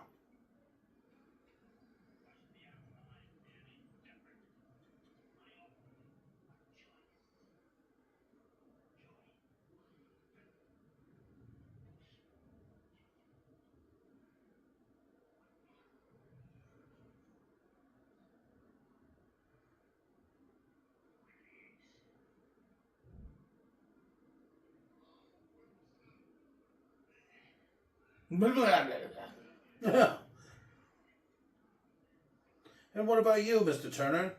And what about you, Mr. Turner?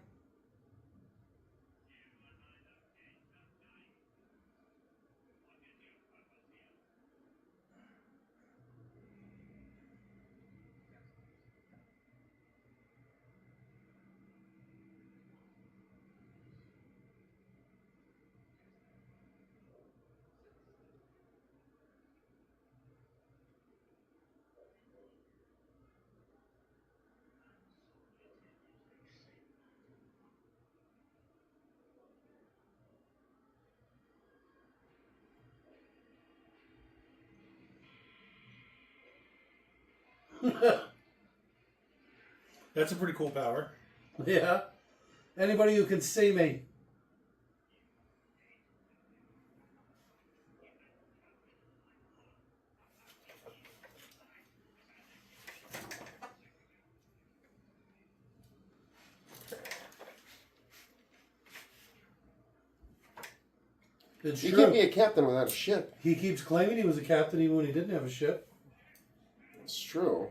That's a pretty cool power. Yeah. Anybody who can see me. It's You true. can't be a captain without a ship. He keeps claiming he was a captain even when he didn't have a ship. It's true.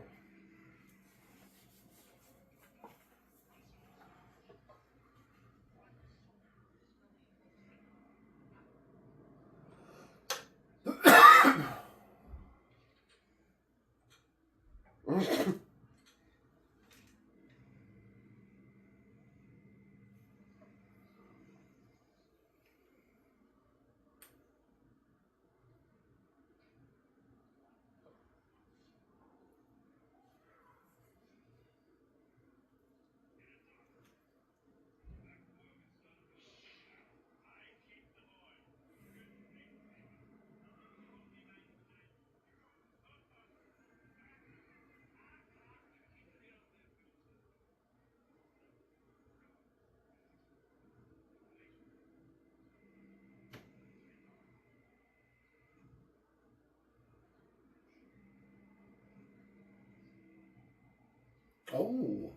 Oh.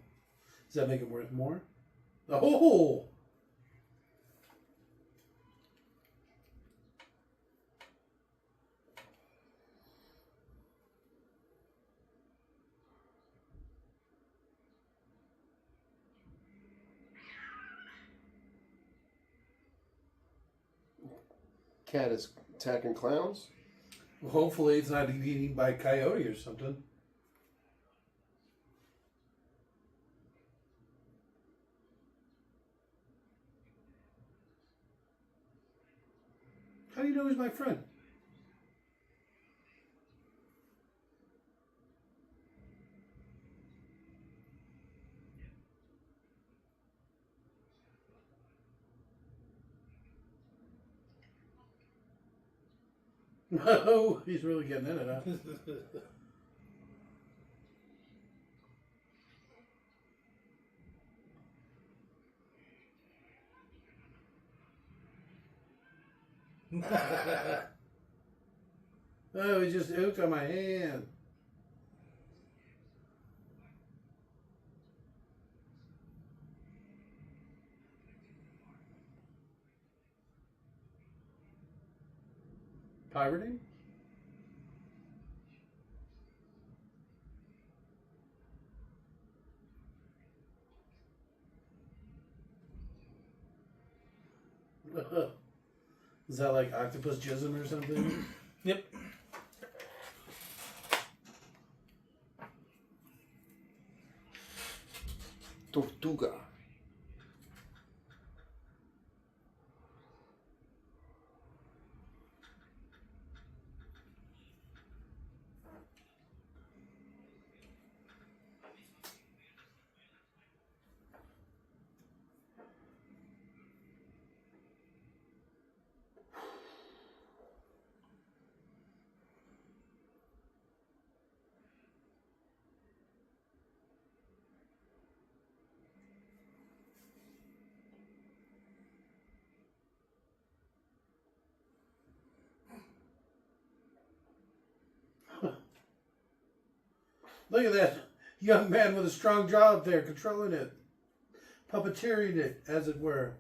Does that make it worth more? Oh! Cat is attacking clowns. Well, hopefully it's not eaten by a coyote or something. How do you know he's my friend? No, he's really getting in it, huh? Oh, he just hooked on my hand. Pirating? Is that like octopus jizzing or something? Yep. Tortuga. Look at that young man with a strong jaw up there controlling it. Puppeteering it, as it were.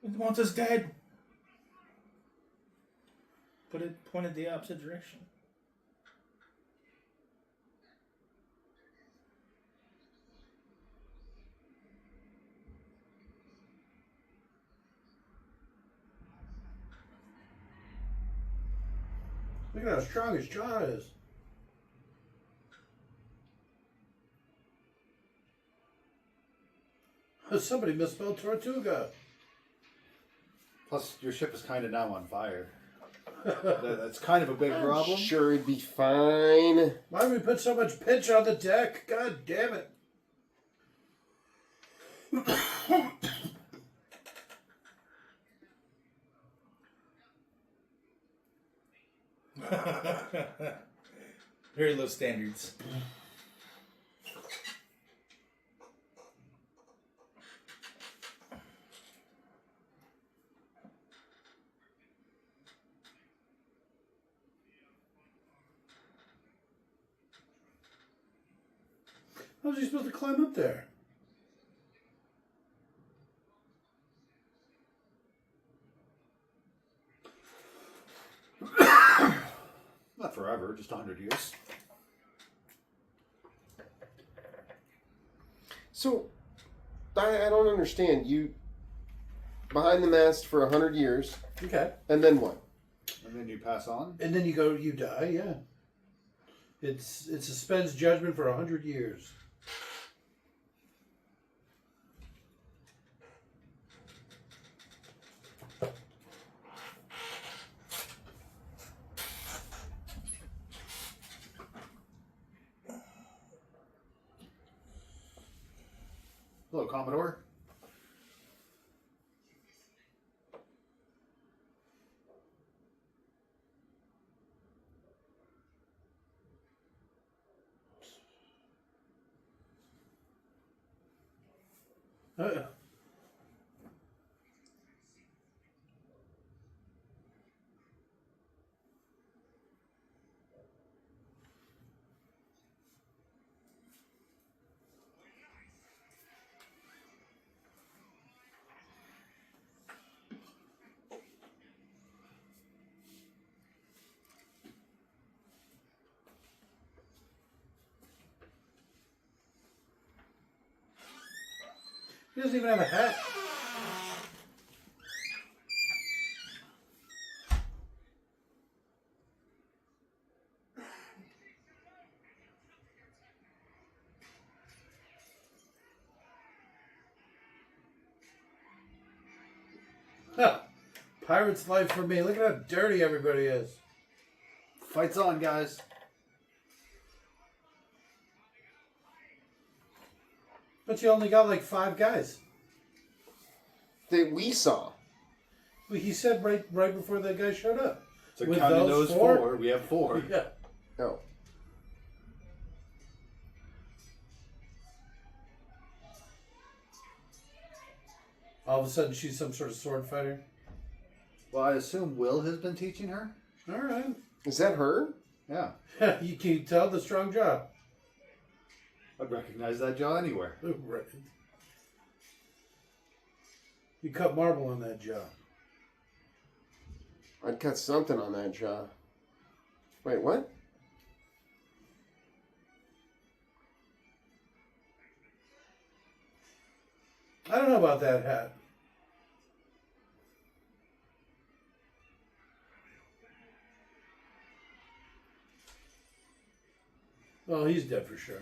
It wants us dead. But it pointed the opposite direction. Look at how strong his jaw is. Somebody misspelled Tortuga. Plus, your ship is kind of now on fire. That's kind of a big problem. Sure, it'd be fine. Why did we put so much pitch on the deck? God damn it. Very low standards. How was he supposed to climb up there? Not forever, just 100 years. So, I don't understand. You behind the mast for 100 years, Okay. and then what? And then you pass on. And then you die, yeah. It suspends judgment for 100 years. Hello, Commodore. He doesn't even have a hat. Huh. Pirate's life for me. Look at how dirty everybody is. Fight's on, guys. But you only got like 5 guys. That we saw. Well, he said right before that guy showed up. So With counting those those four? 4, we have 4. Yeah. Oh. All of a sudden, she's some sort of sword fighter. Well, I assume Will has been teaching her. All right. Is that her? Yeah. You can tell the strong jaw. I'd recognize that jaw anywhere. Right. You cut marble on that jaw. I'd cut something on that jaw. Wait, what? I don't know about that hat. Well, he's dead for sure.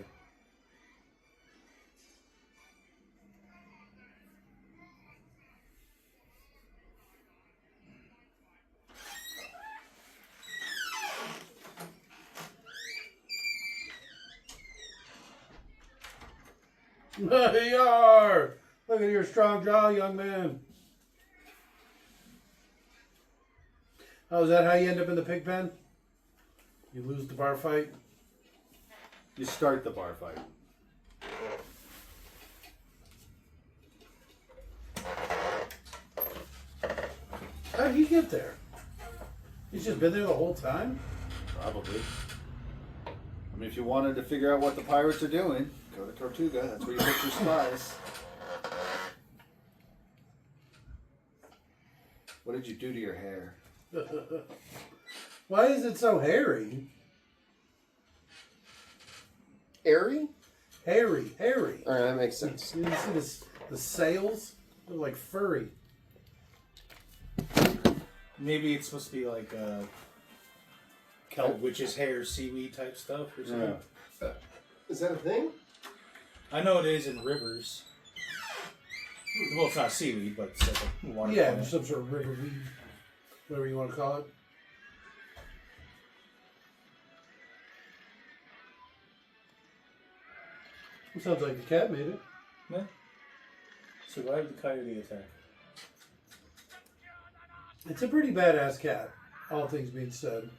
Yar! Look at your strong jaw, young man. Oh, is that how you end up in the pig pen? You lose the bar fight? You start the bar fight. How did he get there? He's just been there the whole time? Probably. I mean, if you wanted to figure out what the pirates are doing, go to Tortuga. That's where you put your spies. What did you do to your hair? Why is it so hairy? Airy? Hairy. Alright, that makes sense. You see the sails? They're like furry. Maybe it's supposed to be like kelp, witch's hair, seaweed type stuff or something. Yeah. Is that a thing? I know it is in rivers. Well, it's not seaweed, but it's like a water Yeah, plant. some sort of river weed. Whatever you want to call it. It sounds like the cat made it. Yeah. Survived the coyote attack. It's a pretty badass cat, all things being said.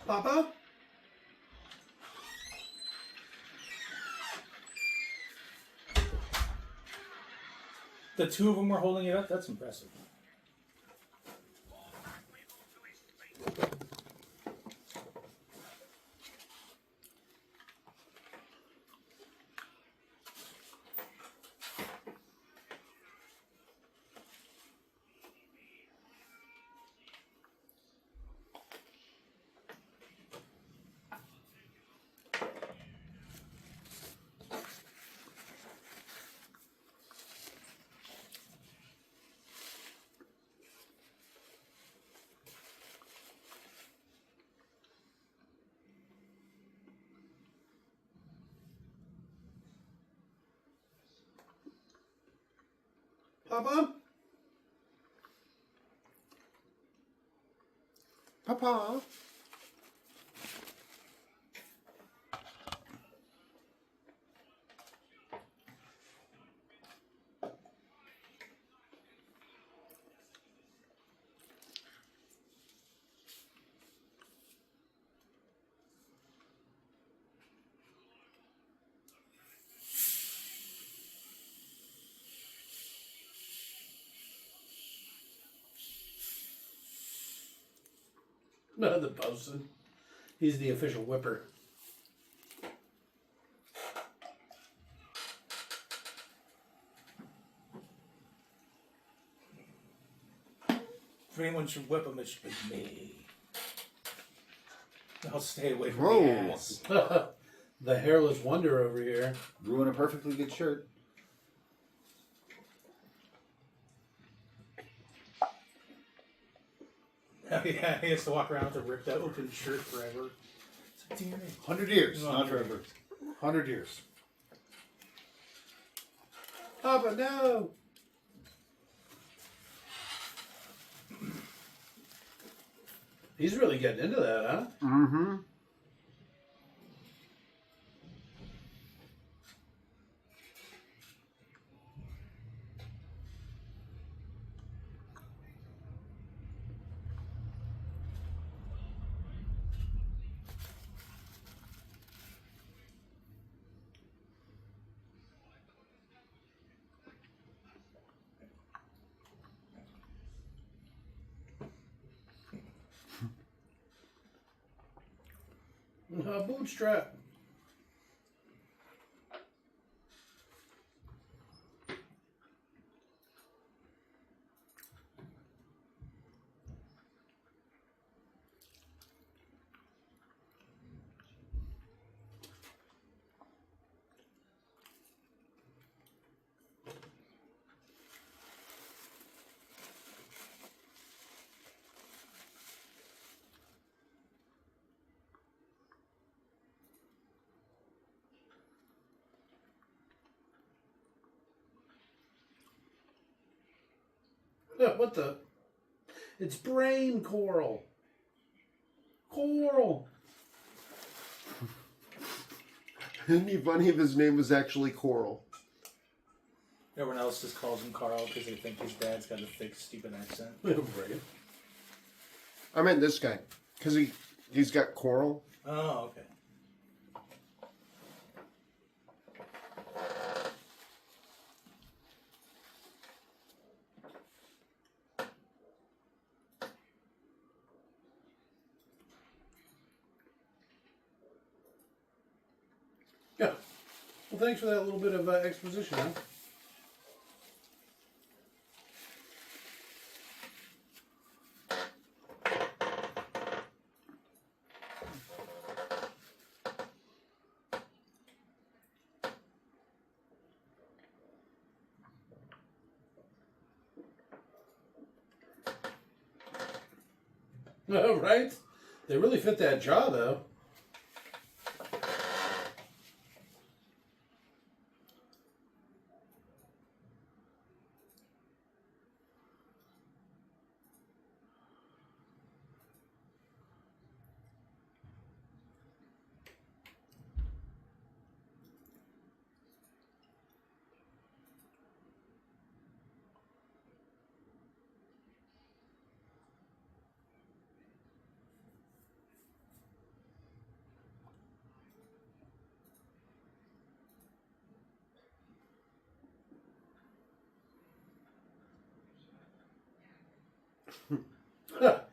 Papa? The 2 of them were holding it up? That's impressive. Papa? Papa? No, the bosun. He's the official whipper. If anyone should whip him, it should be me. I'll stay away from Whoa. the ass. The hairless wonder over here. Ruin a perfectly good shirt. Oh, yeah, he has to walk around with a ripped out open shirt forever. It's like, damn it. 100 years, No, not no. forever. 100 years. Papa, no! He's really getting into that, huh? Mm-hmm. Bootstrap. What the? It's brain coral. Coral. It'd be funny if his name was actually Coral. Everyone else just calls him Carl because they think his dad's got a thick, stupid accent. Right. I meant this guy. Because he's got Coral. Oh, okay. Yeah. Well, thanks for that little bit of exposition, huh? Right? They really fit that jaw, though.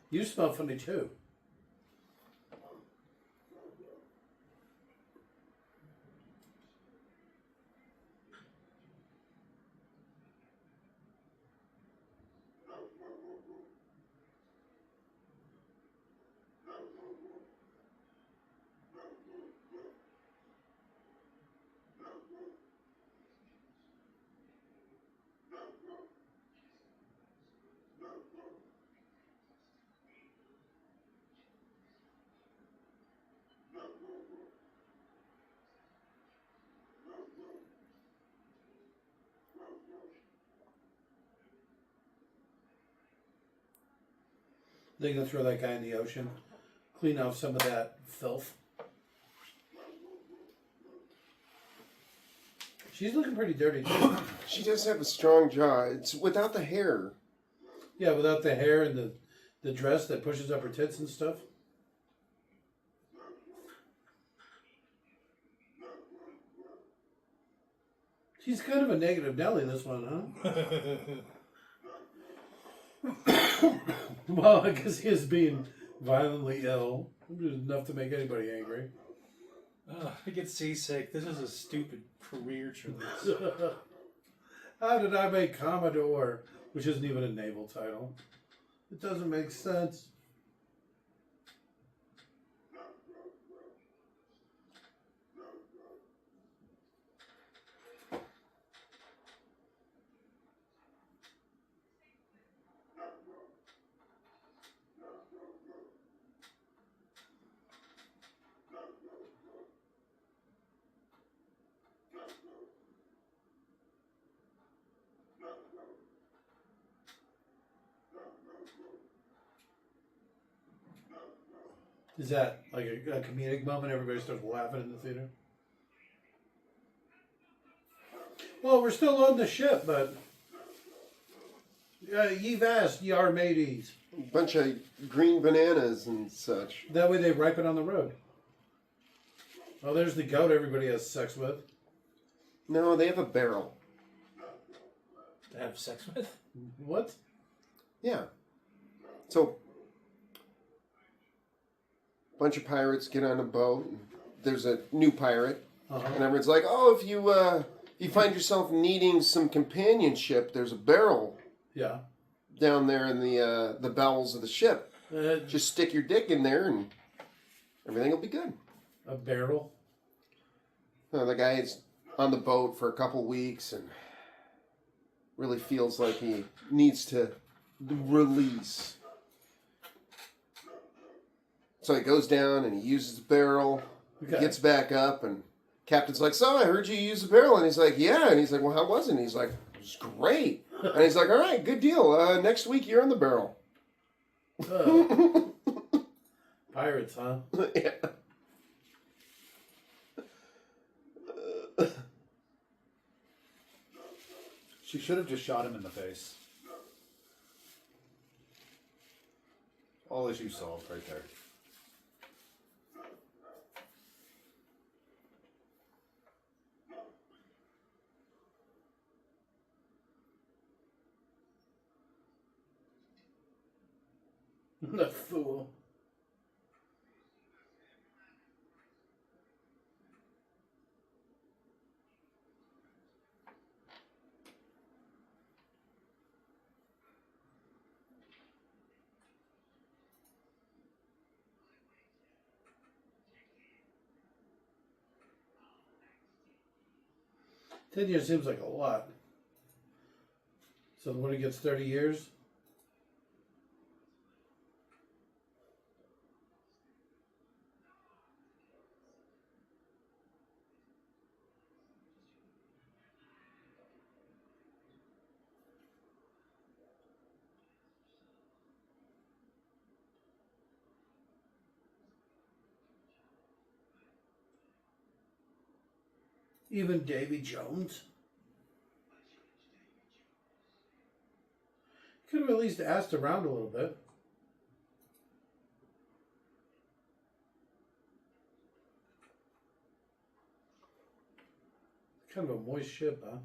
You smell funny, too. They gonna throw that guy in the ocean, clean off some of that filth. She's looking pretty dirty too. She does have a strong jaw. It's without the hair. Yeah, without the hair and the dress that pushes up her tits and stuff. She's kind of a negative Nelly, this one, huh? Well, I guess he is being violently ill. Enough to make anybody angry. I get seasick. This is a stupid career choice. How did I make Commodore? Which isn't even a naval title. It doesn't make sense. Is that like a comedic moment? Everybody starts laughing in the theater? Well, we're still on the ship, but you've asked, yar mateys. Bunch of green bananas and such. That way they ripen on the road. Oh, there's the goat everybody has sex with. No, they have a barrel. To have sex with? What? Yeah. So, a bunch of pirates get on a boat. And there's a new pirate. And everyone's like, oh, if you find yourself needing some companionship, there's a barrel Yeah. down there in the bowels of the ship. Uh, Just stick your dick in there and everything will be good. a barrel? The guy's on the boat for a couple weeks and really feels like he needs to release. So he goes down and he uses the barrel, Okay. gets back up, and Captain's like, so I heard you use the barrel. And he's like, yeah. And he's like, well, how was it? And he's like, it was great. And he's like, all right, good deal. Next week you're on the barrel. Pirates, huh? Yeah. She should have just shot him in the face. All issues solved right there. The fool. Ten years seems like a lot. So when he gets 30 years? Even Davy Jones? Could have at least asked around a little bit. Kind of a moist ship, huh?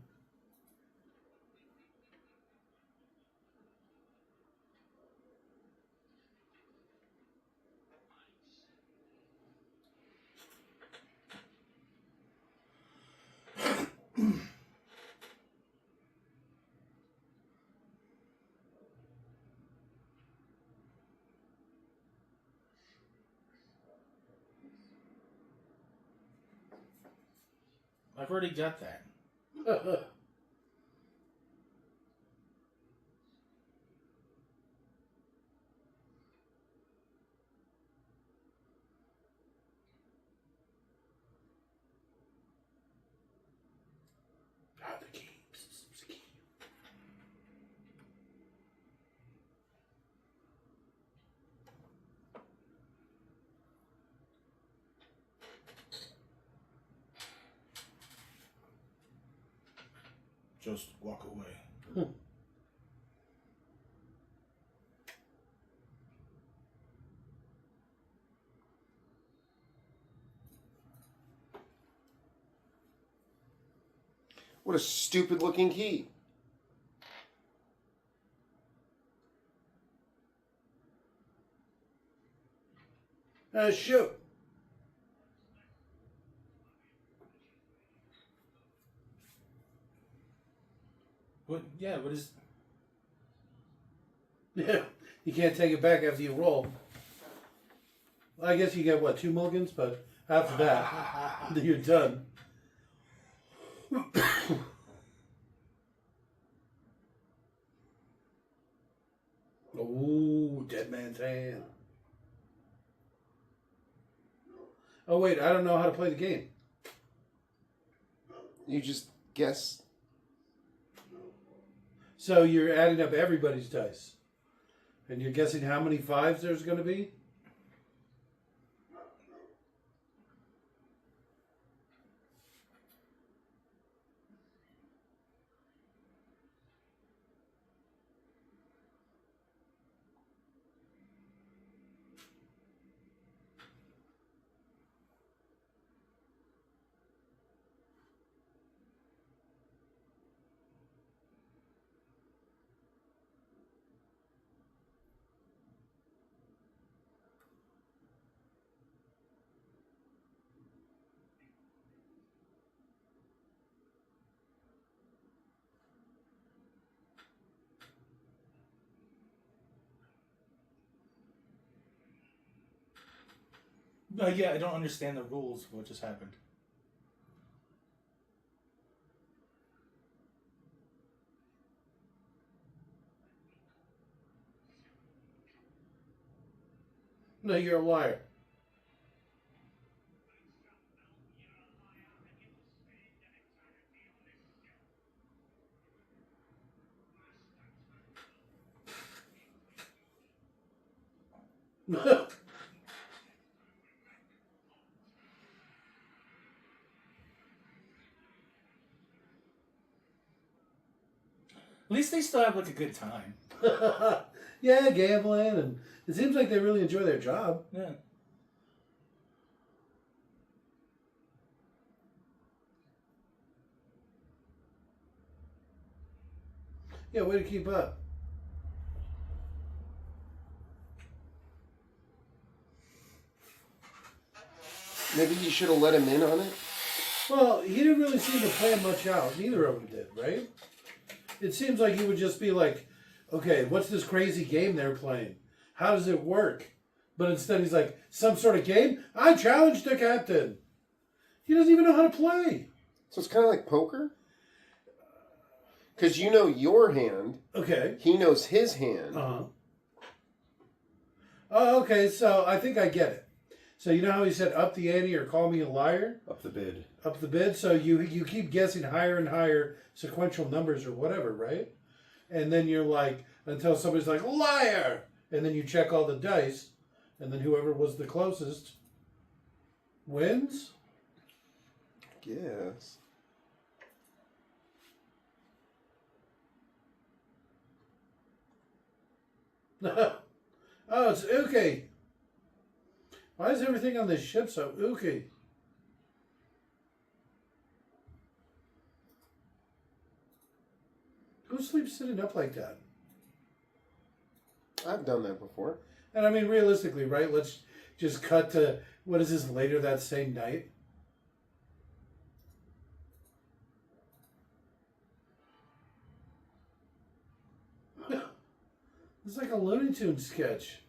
I've already got that. The key. The key. Just walk away. What a stupid looking key. Shoot. What? Yeah. What is? Yeah. You can't take it back after you roll. I guess you get, what, 2 mulligans? But after that, you're done. Ooh, dead man's hand. Oh, wait, I don't know how to play the game. You just guess. So you're adding up everybody's dice. And you're guessing how many 5s there's going to be? Yeah, I don't understand the rules of what just happened. No, you're a liar. At least they still have like a good time. Yeah, gambling, and it seems like they really enjoy their job. Yeah. Yeah, way to keep up. Maybe you should have let him in on it. Well, he didn't really seem to plan much out. Neither of them did, right? It seems like he would just be like, okay, what's this crazy game they're playing? How does it work? But instead he's like, some sort of game? I challenge the captain. He doesn't even know how to play. So it's kind of like poker? Because you know your hand. Okay. He knows his hand. Uh-huh. Oh, okay, so I think I get it. So you know how he said up the ante or call me a liar? Up the bid. Up the bid. So you keep guessing higher and higher sequential numbers or whatever, right? And then you're like, until somebody's like, liar! And then you check all the dice, and then whoever was the closest wins? Yes. Oh, it's ooky. Why is everything on this ship so ooky? Who sleeps sitting up like that? I've done that before. And I mean, realistically, right? Let's just cut to, what is this, later that same night? It's like a Looney Tunes sketch.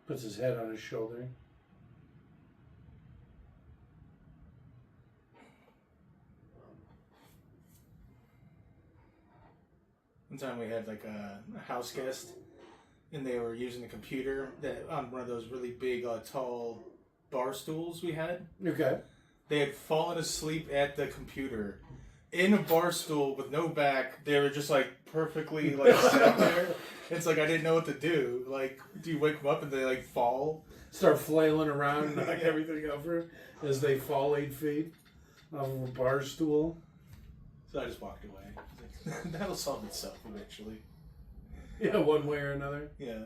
Puts his head on his shoulder. One time we had like a house guest, and they were using the computer that on one of those really big, tall bar stools we had. Okay. They had fallen asleep at the computer in a bar stool with no back. They were just like perfectly like sitting there. It's like I didn't know what to do. Like, do you wake them up and they like fall? Start flailing around and knock everything over as they fall 8 feet off of a bar stool. So I just walked away. Like, that'll solve itself eventually. Yeah, one way or another. Yeah.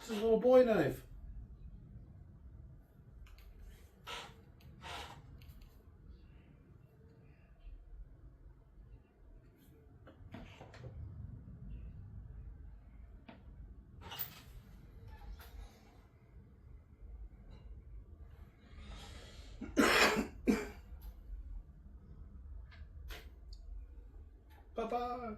It's his little boy knife. Bye-bye.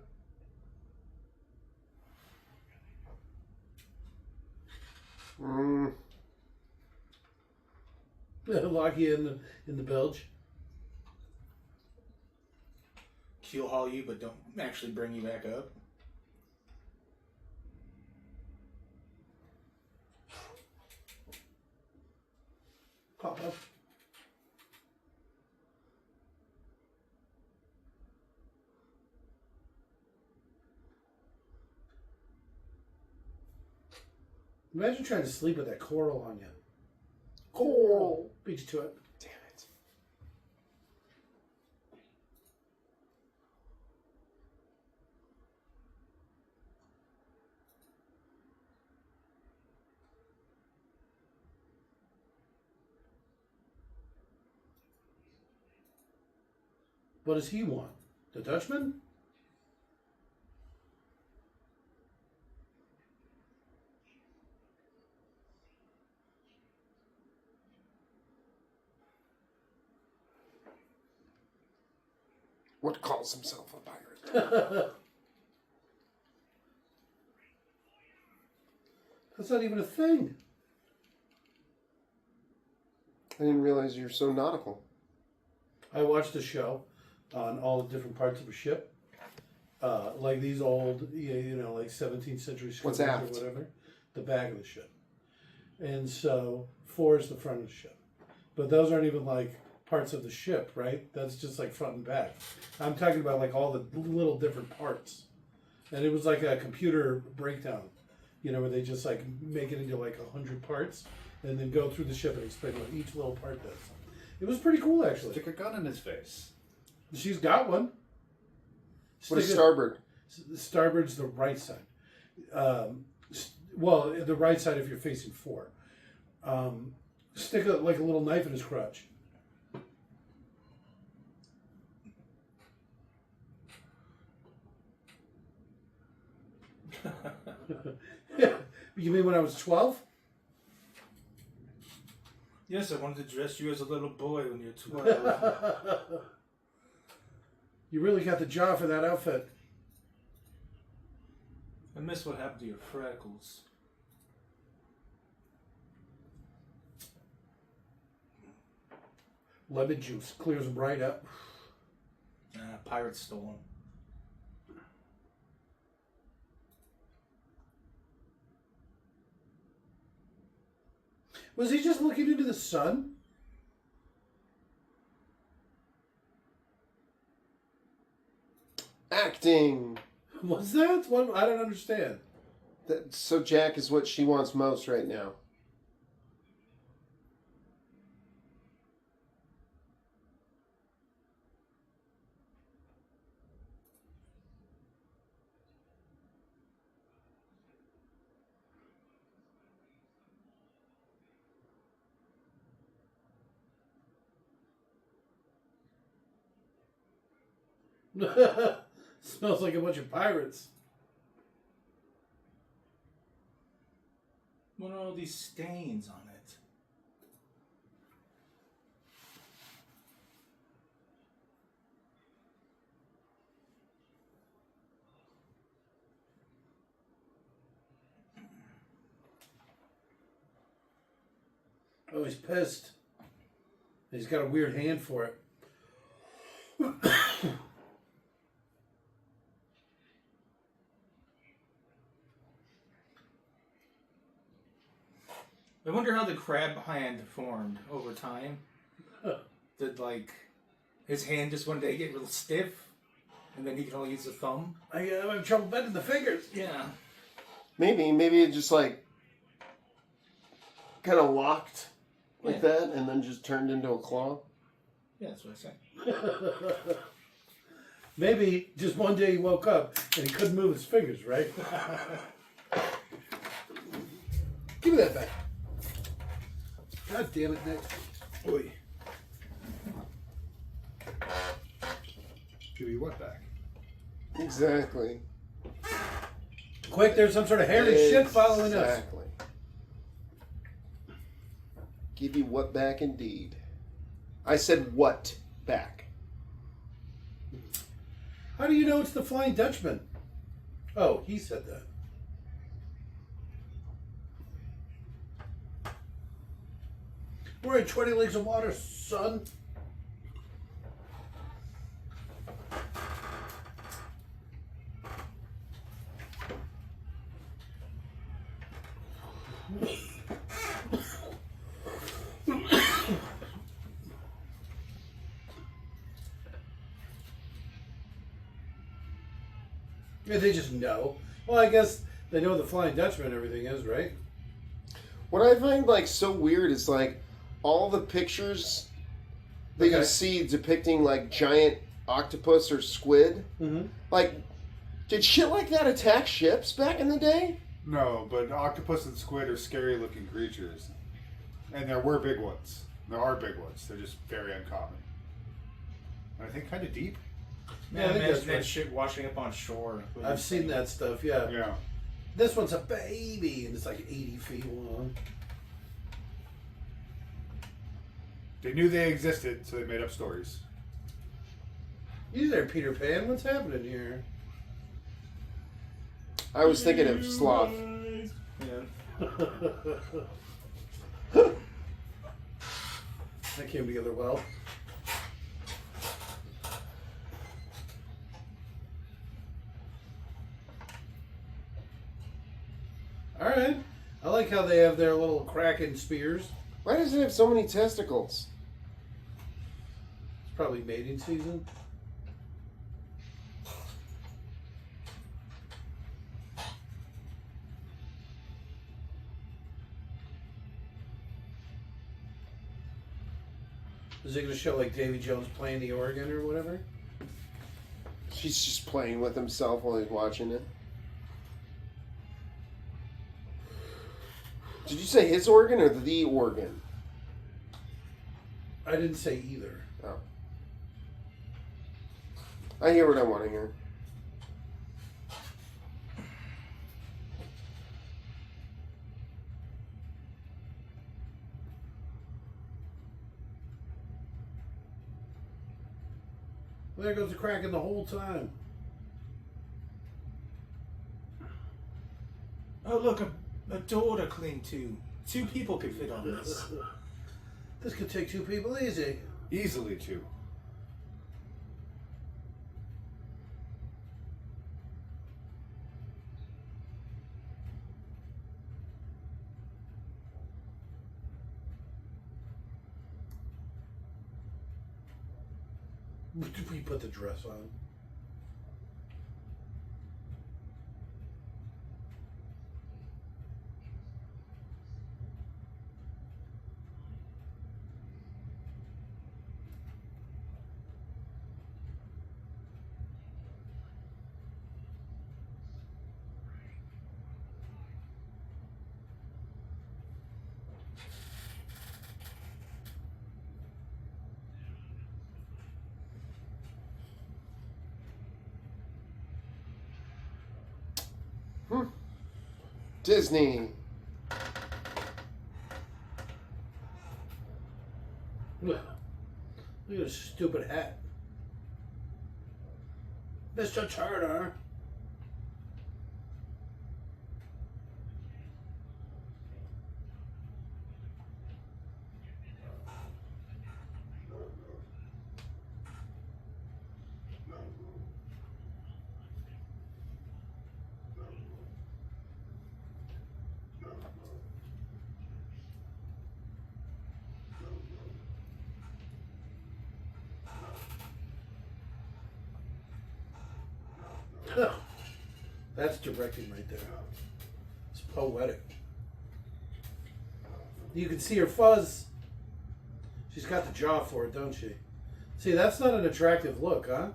Lock you in the bilge. Keel haul you, but don't actually bring you back up. Pop up. Imagine trying to sleep with that coral on you. Coral. Beat you to it. Damn it. What does he want? The Dutchman? What calls himself a pirate? That's not even a thing. I didn't realize you're so nautical. I watched a show on all the different parts of a ship. Like these old, like 17th century What's schooners or aft? whatever. The back of the ship. And so, fore is the front of the ship. But those aren't even like parts of the ship, right? That's just like front and back. I'm talking about like all the little different parts. And it was like a computer breakdown, where they just like make it into like 100 parts and then go through the ship and explain what each little part does. It was pretty cool, actually. Stick a gun in his face. She's got one. What is Stick it- starboard? Starboard's the right side. Well, the right side if you're facing fore. Stick like a little knife in his crotch. You mean when I was 12? Yes, I wanted to dress you as a little boy when you're 12. You really got the jaw for that outfit. I miss what happened to your freckles. Lemon juice clears them right up. Pirates stole them. Was he just looking into the sun? Acting. Was that? What? I don't understand. So Jack is what she wants most right now. Smells like a bunch of pirates. What are all these stains on it? Oh, he's pissed. He's got a weird hand for it. I wonder how the crab hand formed over time. Did his hand just one day get real stiff, and then he can only use the thumb? I'm having trouble bending the fingers. Yeah. Maybe it just kind of locked like that, and then just turned into a claw. Yeah, that's what I said. Maybe just one day he woke up and he couldn't move his fingers, right? Give me that back. God damn it, Nick. Oi. Give you what back? Exactly. Quick, there's some sort of hairy shit following us. Exactly. Give you what back indeed. I said what back. How do you know it's the Flying Dutchman? Oh, he said that. We're in 20 leagues of water, son. Yeah, they just know. Well, I guess they know the Flying Dutchman and everything is, right? What I find like so weird is like all the pictures that you see depicting like giant octopus or squid. Mm-hmm. Like, did shit like that attack ships back in the day? No, but octopus and squid are scary looking creatures. And there were big ones. There are big ones. They're just very uncommon. And I think kind of deep. Yeah, I think imagine that's that right. shit washing up on shore. I've seen that stuff, yeah. Yeah. This one's a baby, and it's like 80 feet long. They knew they existed, so they made up stories. You there, Peter Pan? What's happening here? I was thinking of sloth. Yeah. That came together well. All right. I like how they have their little kraken spears. Why does it have so many testicles? It's probably mating season. Is it going to show like Davy Jones playing the organ or whatever? She's just playing with himself while he's watching it. Did you say his organ or the organ? I didn't say either. Oh. I hear what I want to hear. There goes the kraken the whole time. Oh, look, a door to cling to. 2 people could fit on this. This could take 2 people easy. Easily too. We put the dress on. Disney. Look at this stupid hat. Mr. Turner. That's directing right there. It's poetic. You can see her fuzz. She's got the jaw for it, don't she? See, that's not an attractive look, huh?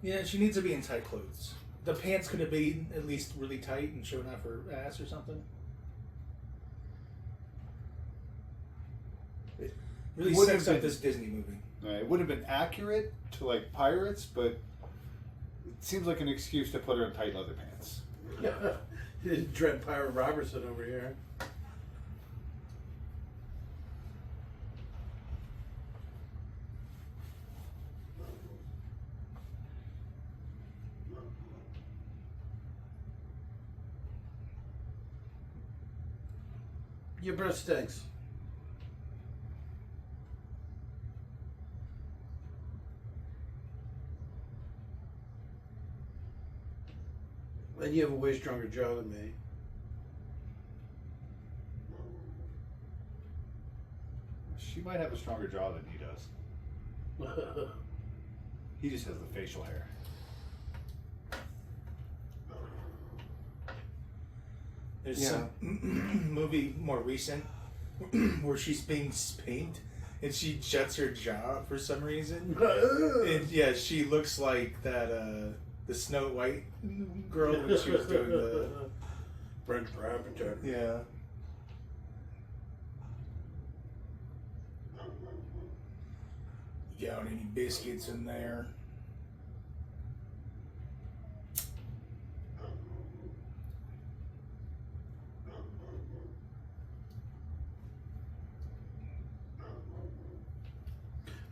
Yeah, she needs to be in tight clothes. The pants could have been at least really tight and showing off her ass or something. Really Wouldn't sets have up been- this Disney movie. It would have been accurate to like pirates, but it seems like an excuse to put her in tight leather pants. Dread Pirate Robertson over here. Your breath stinks. And you have a way stronger jaw than me. She might have a stronger jaw than he does. He just has the facial hair. There's some movie more recent where she's being spanked and she juts her jaw for some reason. And yeah, she looks like that the Snow White girl when she was doing the French Raptor. yeah. You got any biscuits in there?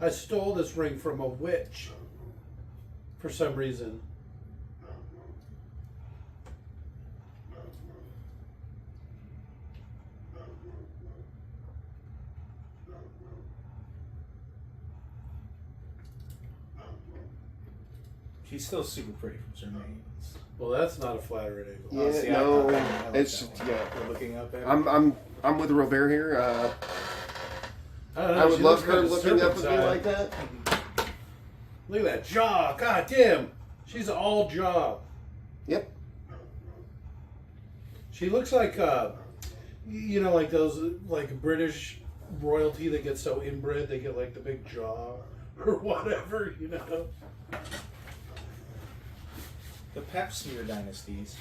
I stole this ring from a witch for some reason. She's still super pretty from Sir Mains. Well, that's not a flattering angle. Yeah, see, I no, like that one. it's We're looking up at her. I'm with Robert here. I don't know, I would she love looks her kinda looking up at me serpentine. like that. Look at that jaw. God damn. She's all jaw. Yep. She looks like, you know, like those, like British royalty that gets so inbred, they get like the big jaw or whatever, you know? The Pap Smear dynasties.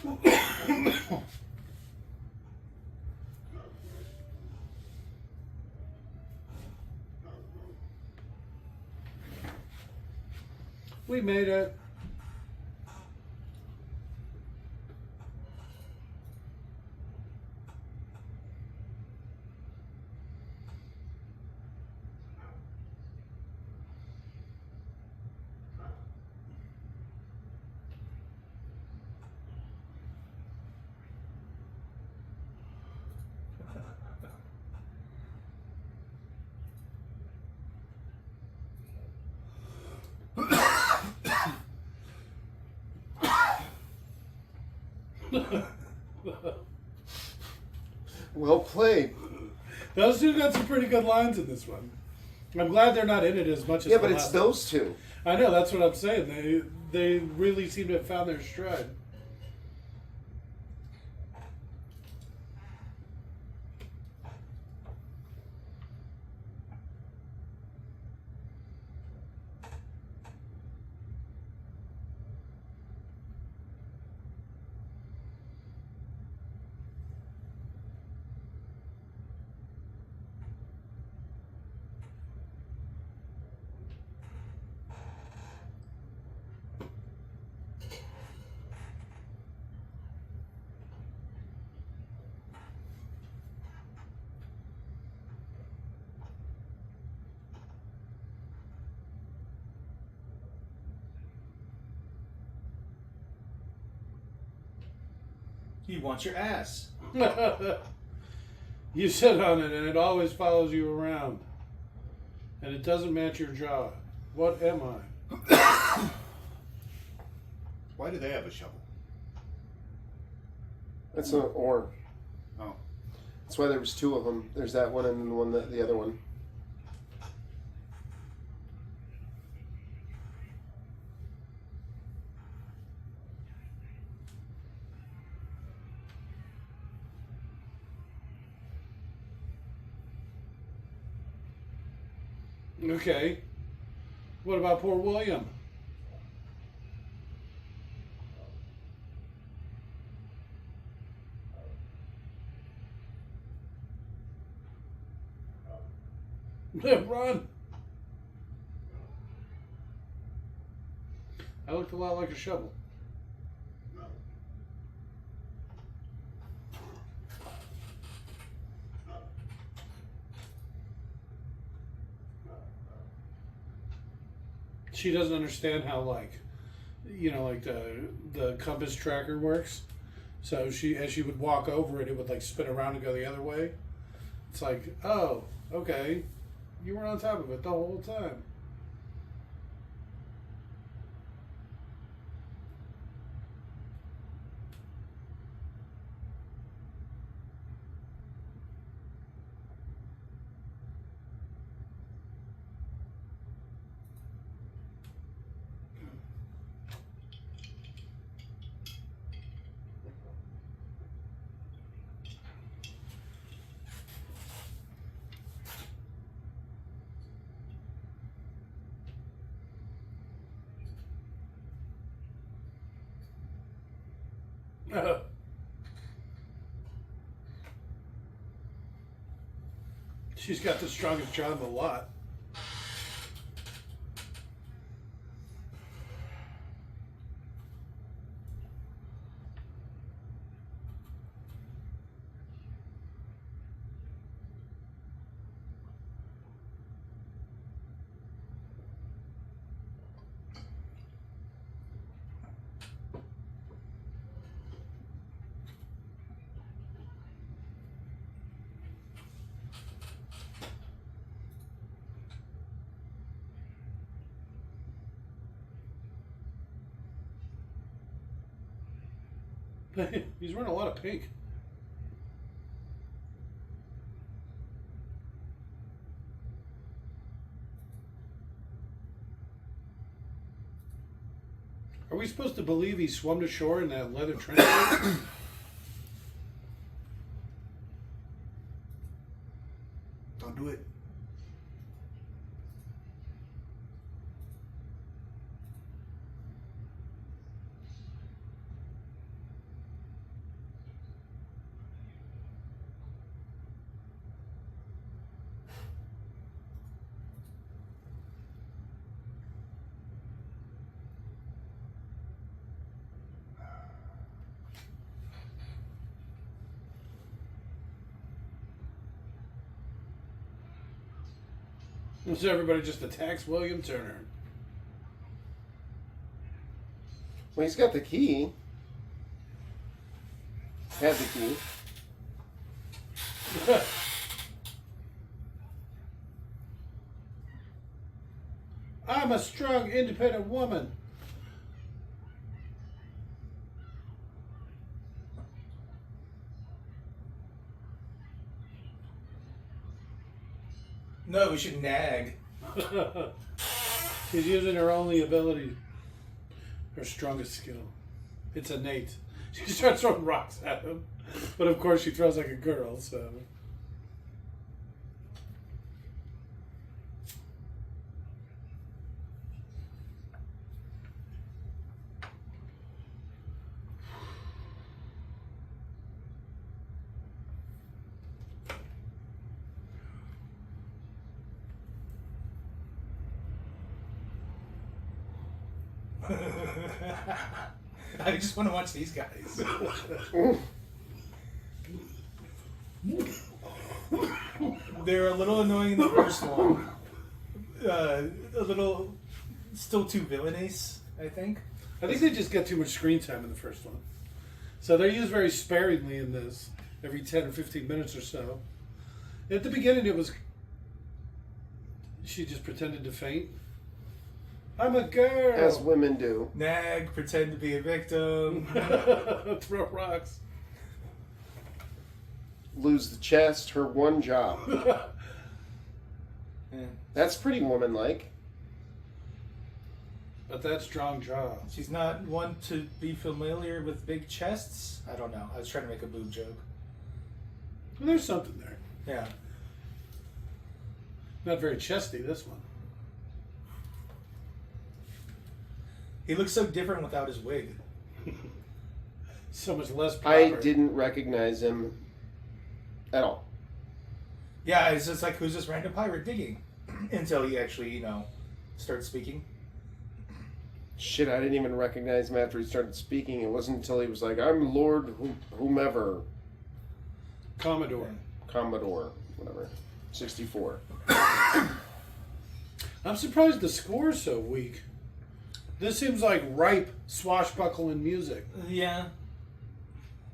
We made it. Well played. Those two got some pretty good lines in this one. I'm glad they're not in it as much as Yeah, the but it's last those two. one. I know, that's what I'm saying. They really seem to have found their stride. He wants your ass. You sit on it and it always follows you around. And it doesn't match your jaw. What am I? Why do they have a shovel? That's an or. Oh. That's why there was two of them. There's that one and then the other one. Okay. What about poor William? Run! I looked a lot like a shovel. She doesn't understand how like the compass tracker works. So as she would walk over it, it would like spin around and go the other way. It's like, oh, okay, you were on top of it the whole time. She's got the strongest jaw in the lot. He's wearing a lot of pink. Are we supposed to believe he swum to shore in that leather trench coat? Don't do it. So everybody just attacks William Turner. Well, he's got the key. Had the key. I'm a strong, independent woman. No, we should nag. She's using her only ability, her strongest skill. It's innate. She starts throwing rocks at him, but of course she throws like a girl, so. I just want to watch these guys. They're a little annoying in the first one. A little, still too villainous, I think. I think they just get too much screen time in the first one. So they're used very sparingly in this, every 10 or 15 minutes or so. At the beginning it was, she just pretended to faint. I'm a girl. As women do. Nag, pretend to be a victim. Throw rocks. Lose the chest, her one job. Yeah. That's pretty woman-like. But that strong jaw. She's not one to be familiar with big chests. I don't know. I was trying to make a boob joke. Well, there's something there. Yeah. Not very chesty, this one. He looks so different without his wig. So much less proper. I didn't recognize him at all. Yeah, it's just like, who's this random pirate digging? Until he actually, starts speaking. Shit, I didn't even recognize him after he started speaking. It wasn't until he was like, I'm Lord whomever. Commodore. Commodore, whatever. 64. I'm surprised the score's so weak. This seems like ripe swashbuckling music. Yeah.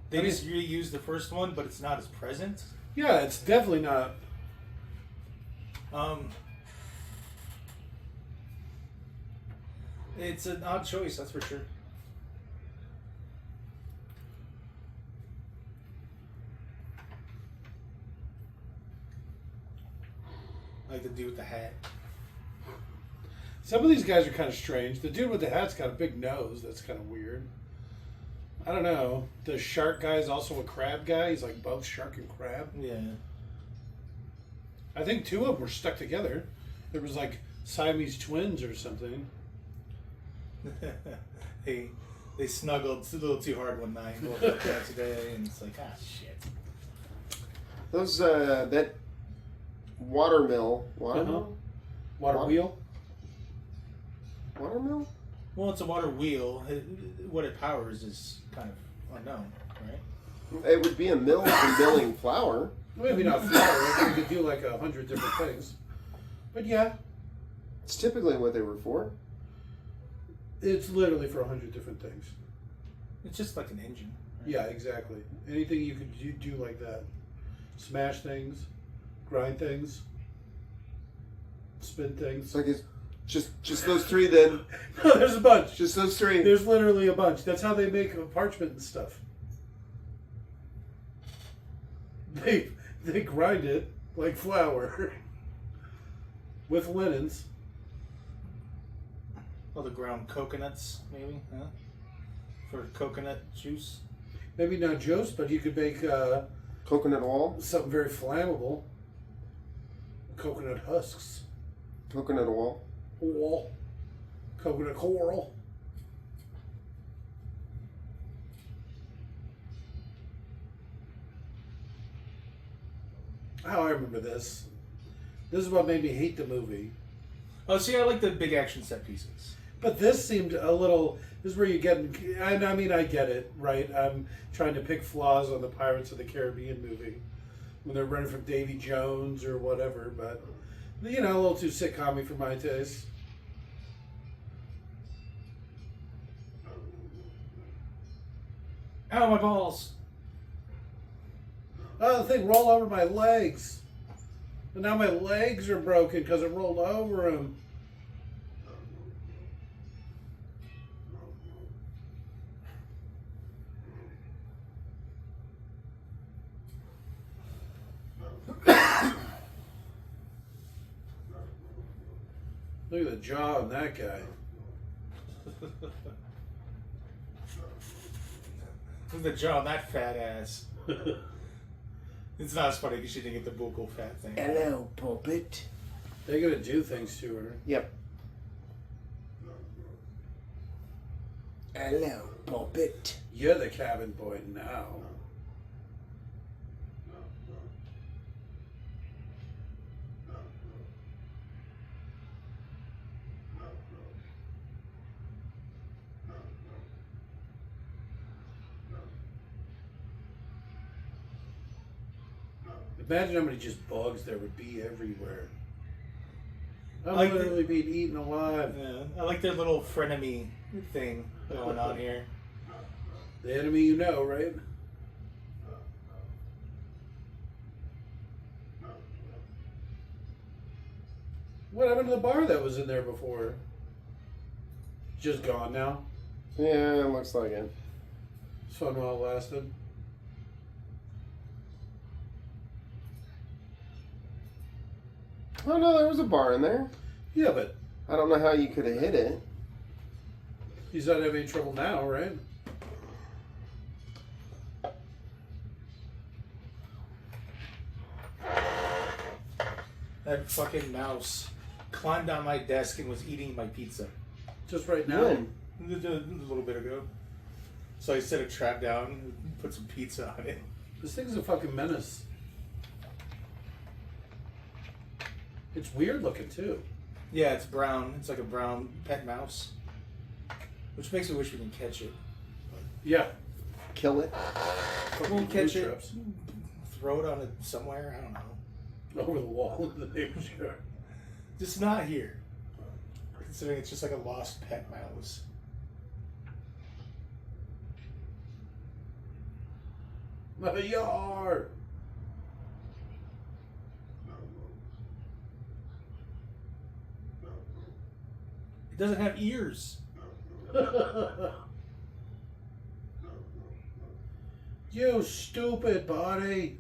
They just reused the first one, but it's not as present. Yeah, it's definitely not. It's an odd choice, that's for sure. Like the dude with the hat. Some of these guys are kind of strange. The dude with the hat's got a big nose. That's kind of weird. I don't know. The shark guy is also a crab guy. He's like both shark and crab. Yeah. I think two of them were stuck together. There was like Siamese twins or something. they snuggled a little too hard one night today, and it's like, ah, shit. Those that watermill. Water wheel? Watermill? Well, it's a water wheel. What it powers is kind of unknown, right? It would be a mill for milling flour. Maybe not flour. You could do like 100 different things. But yeah, It's typically what they were for. it's literally for 100 different things. It's just like an engine. Right? Yeah, exactly. Anything you could do like that. Smash things, grind things, spin things. It's like it's just those three then. No, there's a bunch. Just those three. There's literally a bunch. That's how they make parchment and stuff. They grind it like flour with linens. Well, the ground coconuts, maybe, huh? For coconut juice. Maybe not juice, but you could make Coconut oil. something very flammable. Coconut husks. Coconut oil. Oil. Coconut coral. Oh, I remember this. This is what made me hate the movie. Oh, see, I like the big action set pieces. But this seemed a little. This is where you get. I mean, I get it, right? I'm trying to pick flaws on the Pirates of the Caribbean movie when they're running from Davy Jones or whatever. But you know, a little too sitcom-y for my taste. Ow, my balls! Oh, the thing rolled over my legs. And now my legs are broken because it rolled over them. Look at the jaw on that guy. Look at the jaw on that fat ass. It's not as funny because she didn't get the vocal fat thing. Hello, puppet. They're gonna do things to her. Yep. Hello, puppet. You're the cabin boy now. Imagine how many just bugs there would be everywhere. I'm Like literally being eaten alive. Yeah, I like their little frenemy thing going on here. The enemy you know, right? What happened to the bar that was in there before? Just gone now? Yeah, it looks like it. It's fun while it lasted. Oh no, there was a bar in there. Yeah, but I don't know how you could have hit it. he's not having any trouble now, right? That fucking mouse climbed on my desk and was eating my pizza Just right now. When? a little bit ago. So I set a trap down and put some pizza on it. This thing's a fucking menace. It's weird looking too. Yeah, it's brown. It's like a brown pet mouse. Which makes me wish we can catch it. Yeah. Kill it. Fucking We'll catch glue it. traps. Throw it on it somewhere. I don't know. Over the wall in the neighbor's yard. Just not here. considering it's just like a lost pet mouse. My yard. It doesn't have ears. You stupid body.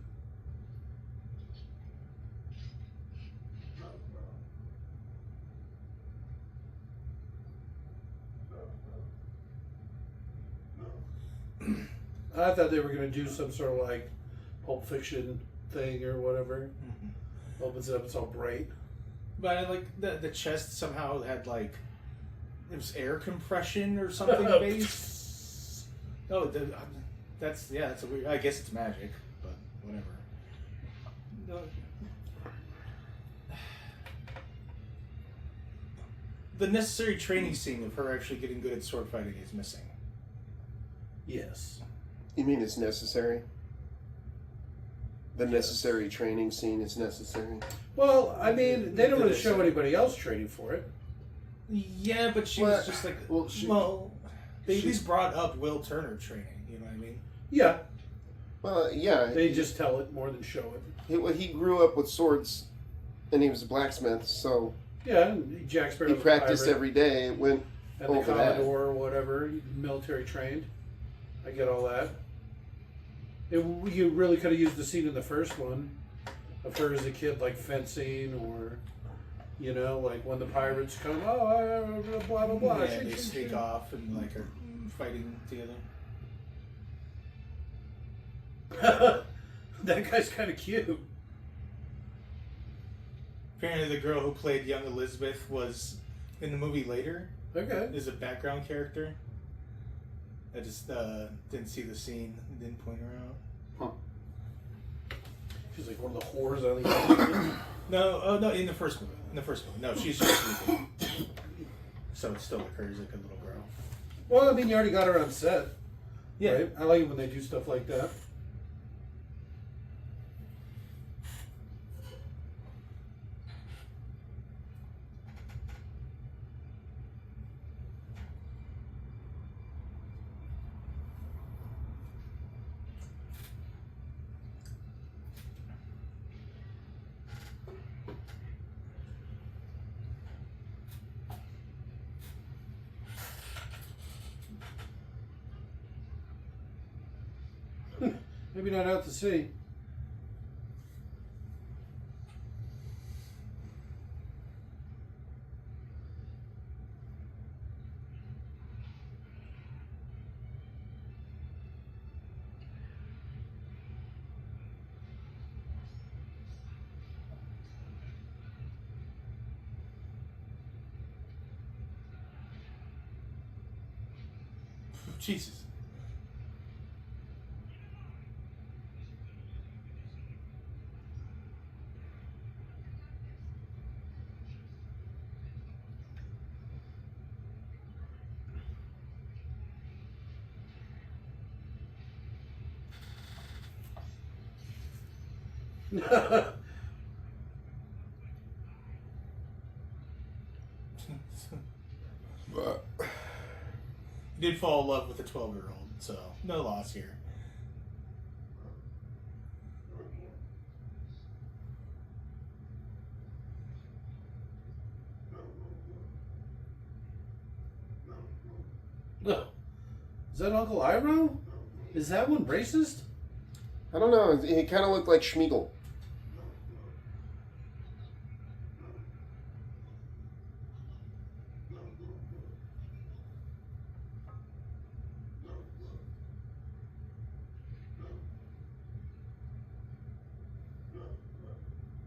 I thought they were going to do some sort of like Pulp Fiction thing or whatever. Opens it up, it's all bright. But I like the chest somehow had like it was air compression or something based. Oh, that's a weird. I guess it's magic, but whatever. No. The necessary training scene of her actually getting good at sword fighting is missing. Yes. You mean it's necessary? The necessary training scene is necessary. Well, I mean, they don't really show anybody else training for it. Yeah, but she was just like, they at least brought up Will Turner training. You know what I mean? Yeah. Well, yeah. They just tell it more than show it. He grew up with swords, and he was a blacksmith, so Yeah, Jack Sparrow. he practiced every day. It went and the over that. Commodore or whatever, military trained. I get all that. You really could have used the scene in the first one of her as a kid, like fencing, or like when the pirates come. Oh, blah blah blah. Yeah, they sneak off and like are fighting together. That guy's kind of cute. Apparently, the girl who played young Elizabeth was in the movie later. Okay. Is a background character. I just didn't see the scene and didn't point her out. Huh. She's like one of the whores on the end. No, in the first movie. No, she's just sleeping. So it still occurs like a little girl. Well, I mean, you already got her on set. Yeah. Right? I like it when they do stuff like that. Maybe not out to sea. Jesus. He did fall in love with a 12-year-old, so no loss here. No. Is that Uncle Iroh? Is that one racist? I don't know. He kind of looked like Schmeagol.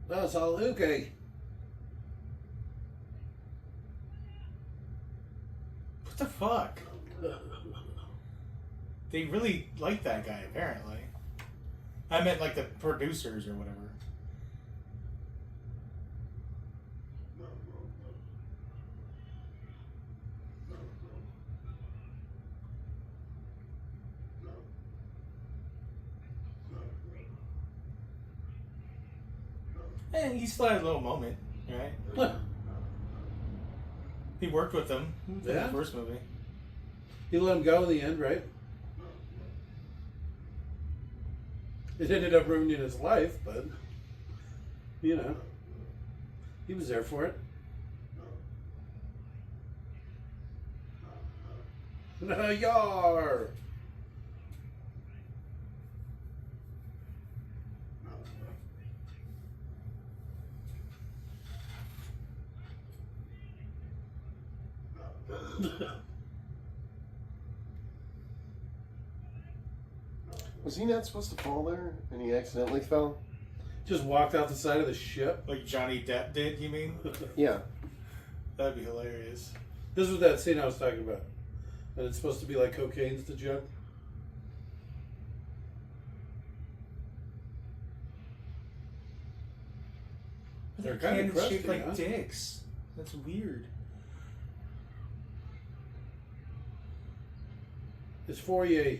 That's all okay. What the fuck? They really like that guy, apparently. I meant like the producers or whatever. And he still had a little moment, right? He worked with them in Yeah. the first movie. He let him go in the end, right? It ended up ruining his life, but, you know, he was there for it. Yar! Was he not supposed to fall there, and he accidentally fell? Just walked out the side of the ship. Like Johnny Depp did, you mean? Yeah. That'd be hilarious. This was that scene I was talking about. And it's supposed to be like cocaine's the joke. They're kind of Cannons crusty, shaped like huh? dicks. That's weird. It's Fourier.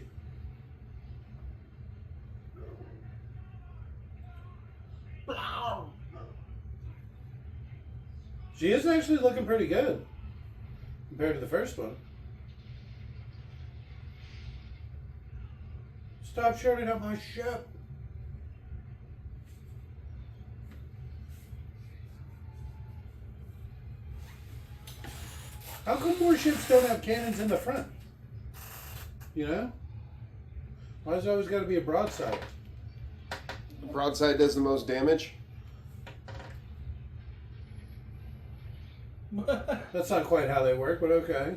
She is actually looking pretty good compared to the first one. Stop shooting at my ship. How come more ships don't have cannons in the front? You know? Why does it always got to be a broadside? The broadside does the most damage. That's not quite how they work, but okay.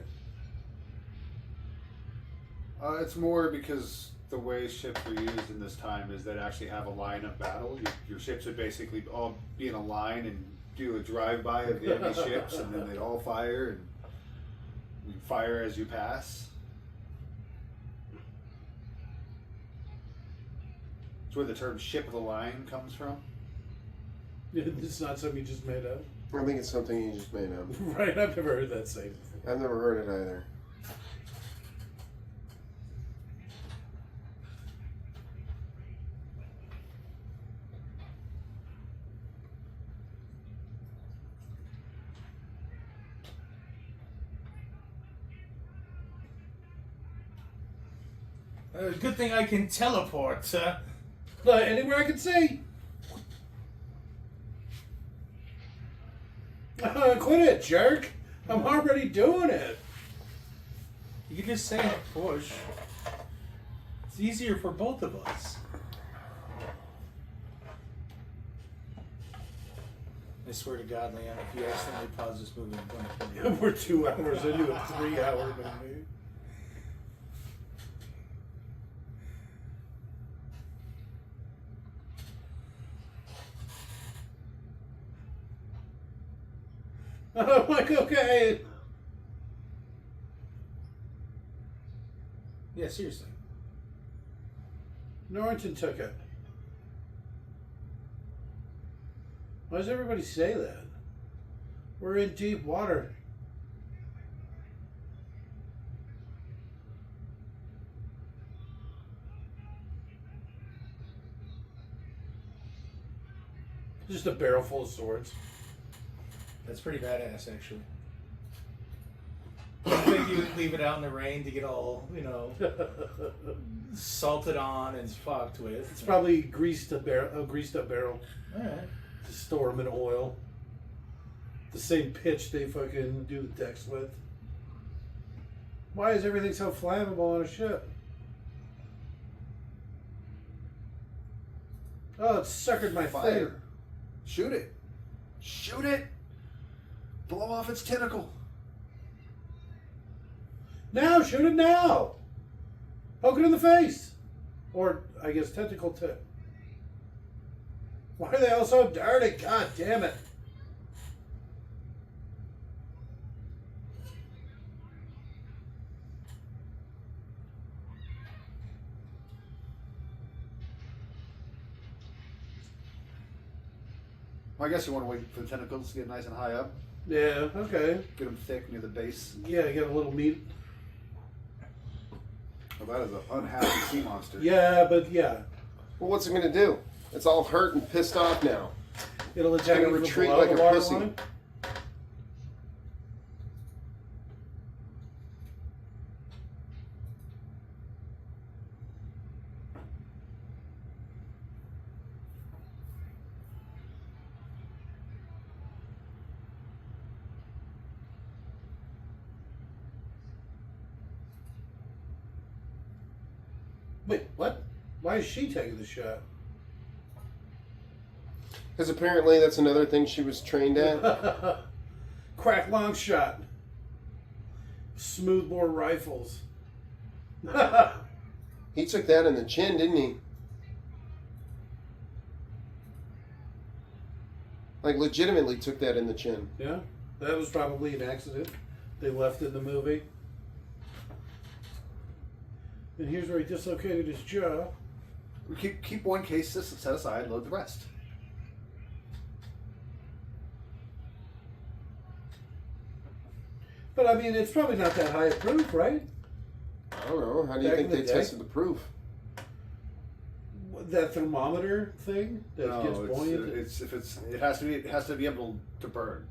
It's more because the way ships were used in this time is that actually have a line of battle. Your ships would basically all be in a line and do a drive-by of the enemy ships, and then they'd all fire, and you'd fire as you pass. That's where the term "ship of the line" comes from. It's not something you just made up. I think it's something you just made up. Right, I've never heard that saying before. I've never heard it either. Good thing I can teleport. Anywhere I can see. Quit it, jerk. I'm already doing it. You can just say push. It's easier for both of us. I swear to God, Leon, if you accidentally pause this movie, I'm going to kill you. We're 2 hours into a 3-hour movie. I'm like, okay. Yeah, seriously. Norrington took it. Why does everybody say that? We're in deep water. Just a barrel full of swords. That's pretty badass, actually. I think you would leave it out in the rain to get all, salted on and fucked with. It's probably a greased up barrel. Alright. To store them in oil. The same pitch they fucking do the decks with. Why is everything so flammable on a ship? Oh, it suckered my fire. Shoot it. Shoot it. Blow off its tentacle. Now, shoot it now! Poke it in the face! Or, I guess, tentacle tip. Why are they all so dirty? God damn it. Well, I guess you want to wait for the tentacles to get nice and high up. Yeah, okay. Get them thick near the base. Yeah, get a little meat. Well, that is an unhappy sea monster. Yeah, but yeah. Well, what's it going to do? It's all hurt and pissed off now. It'll attack gonna you from retreat below like the a water pussy. line. Wait, what? Why is she taking the shot? Because apparently that's another thing she was trained at. Crack long shot. Smoothbore rifles. He took that in the chin, didn't he? Like, legitimately took that in the chin. Yeah, that was probably an accident. They left in the movie. And here's where he dislocated his jaw. We keep one case set aside, load the rest. But I mean, it's probably not that high a proof, right? I don't know. How do you Back think in they the day? tested the proof? That thermometer thing that gets buoyant. It has to be able to burn.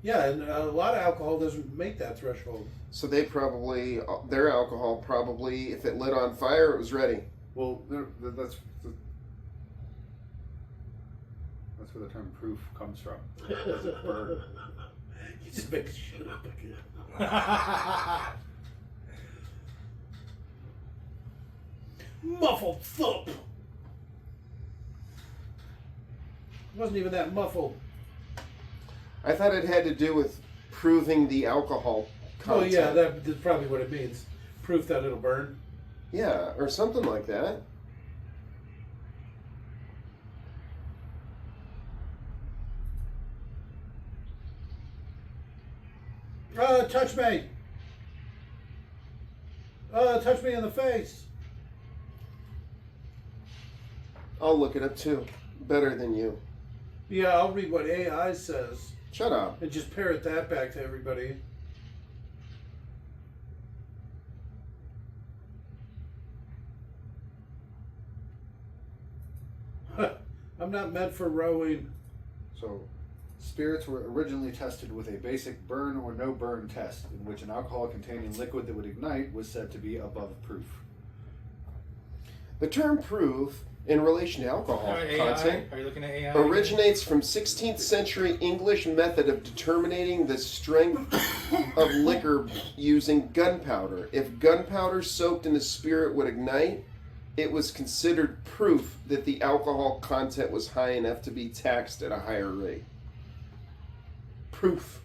Yeah, and a lot of alcohol doesn't make that threshold. So they probably, their alcohol probably, if it lit on fire, it was ready. Well, that's where the term proof comes from. Does it burn? You just make shit up again. Muffled thump. It wasn't even that muffled. I thought it had to do with proving the alcohol Oh content. yeah, that's probably what it means. Proof that it'll burn. Yeah, or something like that. Touch me. Touch me in the face. I'll look it up too. Better than you. Yeah, I'll read what AI says Shut up. and just parrot that back to everybody. I'm not meant for rowing. So, spirits were originally tested with a basic burn or no burn test, in which an alcohol containing liquid that would ignite was said to be above proof. The term proof, in relation to alcohol AI? content, Are you looking at AI? originates from 16th century English method of determining the strength of liquor using gunpowder. If gunpowder soaked in the spirit would ignite, it was considered proof that the alcohol content was high enough to be taxed at a higher rate. Proof.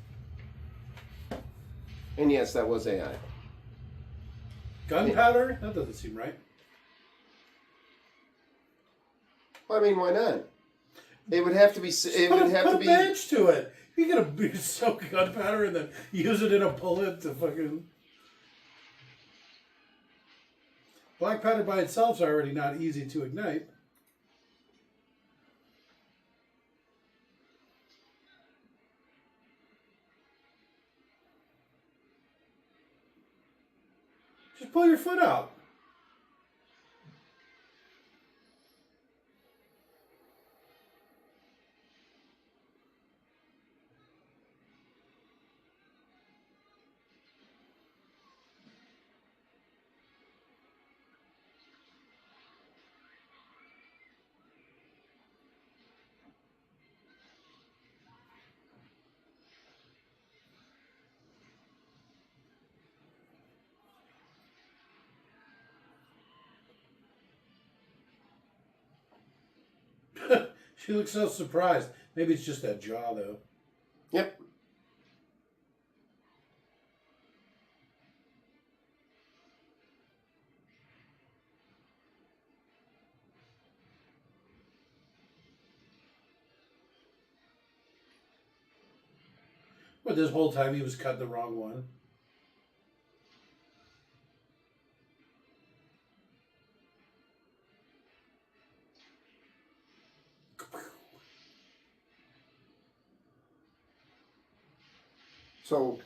And yes, that was AI. Gunpowder? That doesn't seem right. Well, I mean, why not? It would have to be. It would have put to a be. match to it. You're gonna soak gunpowder and then use it in a bullet to fucking. Black powder by itself is already not easy to ignite. Just pull your foot out. She looks so surprised. Maybe it's just that jaw, though. Yep. But this whole time he was cutting the wrong one. So,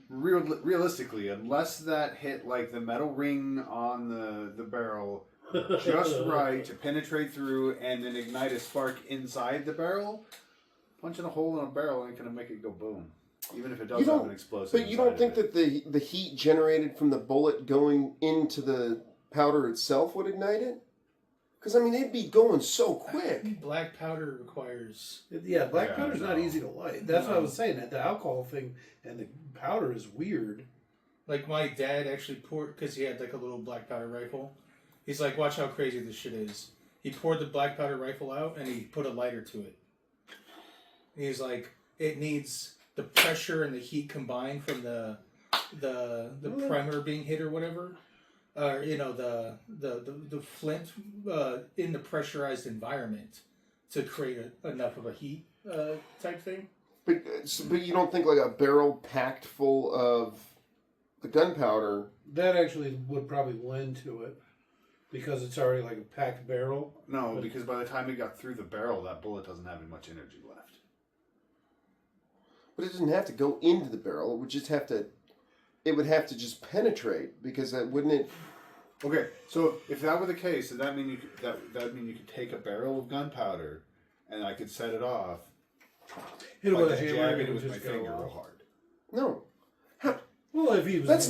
realistically, unless that hit like the metal ring on the barrel just right to penetrate through and then ignite a spark inside the barrel, punching a hole in a barrel ain't gonna make it go boom. Even if it does have an explosive. But you don't think that the heat generated from the bullet going into the powder itself would ignite it? Because, I mean, they'd be going so quick. Black powder requires. Yeah, black Yeah, powder's not no. easy to light. That's what I was saying. That the alcohol thing and the powder is weird. Like my dad actually poured, because he had like a little black powder rifle. He's like, watch how crazy this shit is. He poured the black powder rifle out and he put a lighter to it. He's like, it needs the pressure and the heat combined from the primer being hit or whatever. The flint in the pressurized environment to create enough of a heat type thing. But you don't think like a barrel packed full of the gunpowder? That actually would probably lend to it because it's already like a packed barrel. No, because by the time it got through the barrel, that bullet doesn't have much energy left. But it doesn't have to go into the barrel. It would just have to. It would have to just penetrate because that wouldn't it. Okay, so if that were the case, then that mean you could you could take a barrel of gunpowder, and I could set it off. Hit it by with a just hammer jabbing and it with my just go finger off. real hard. No. Well, if he was. That's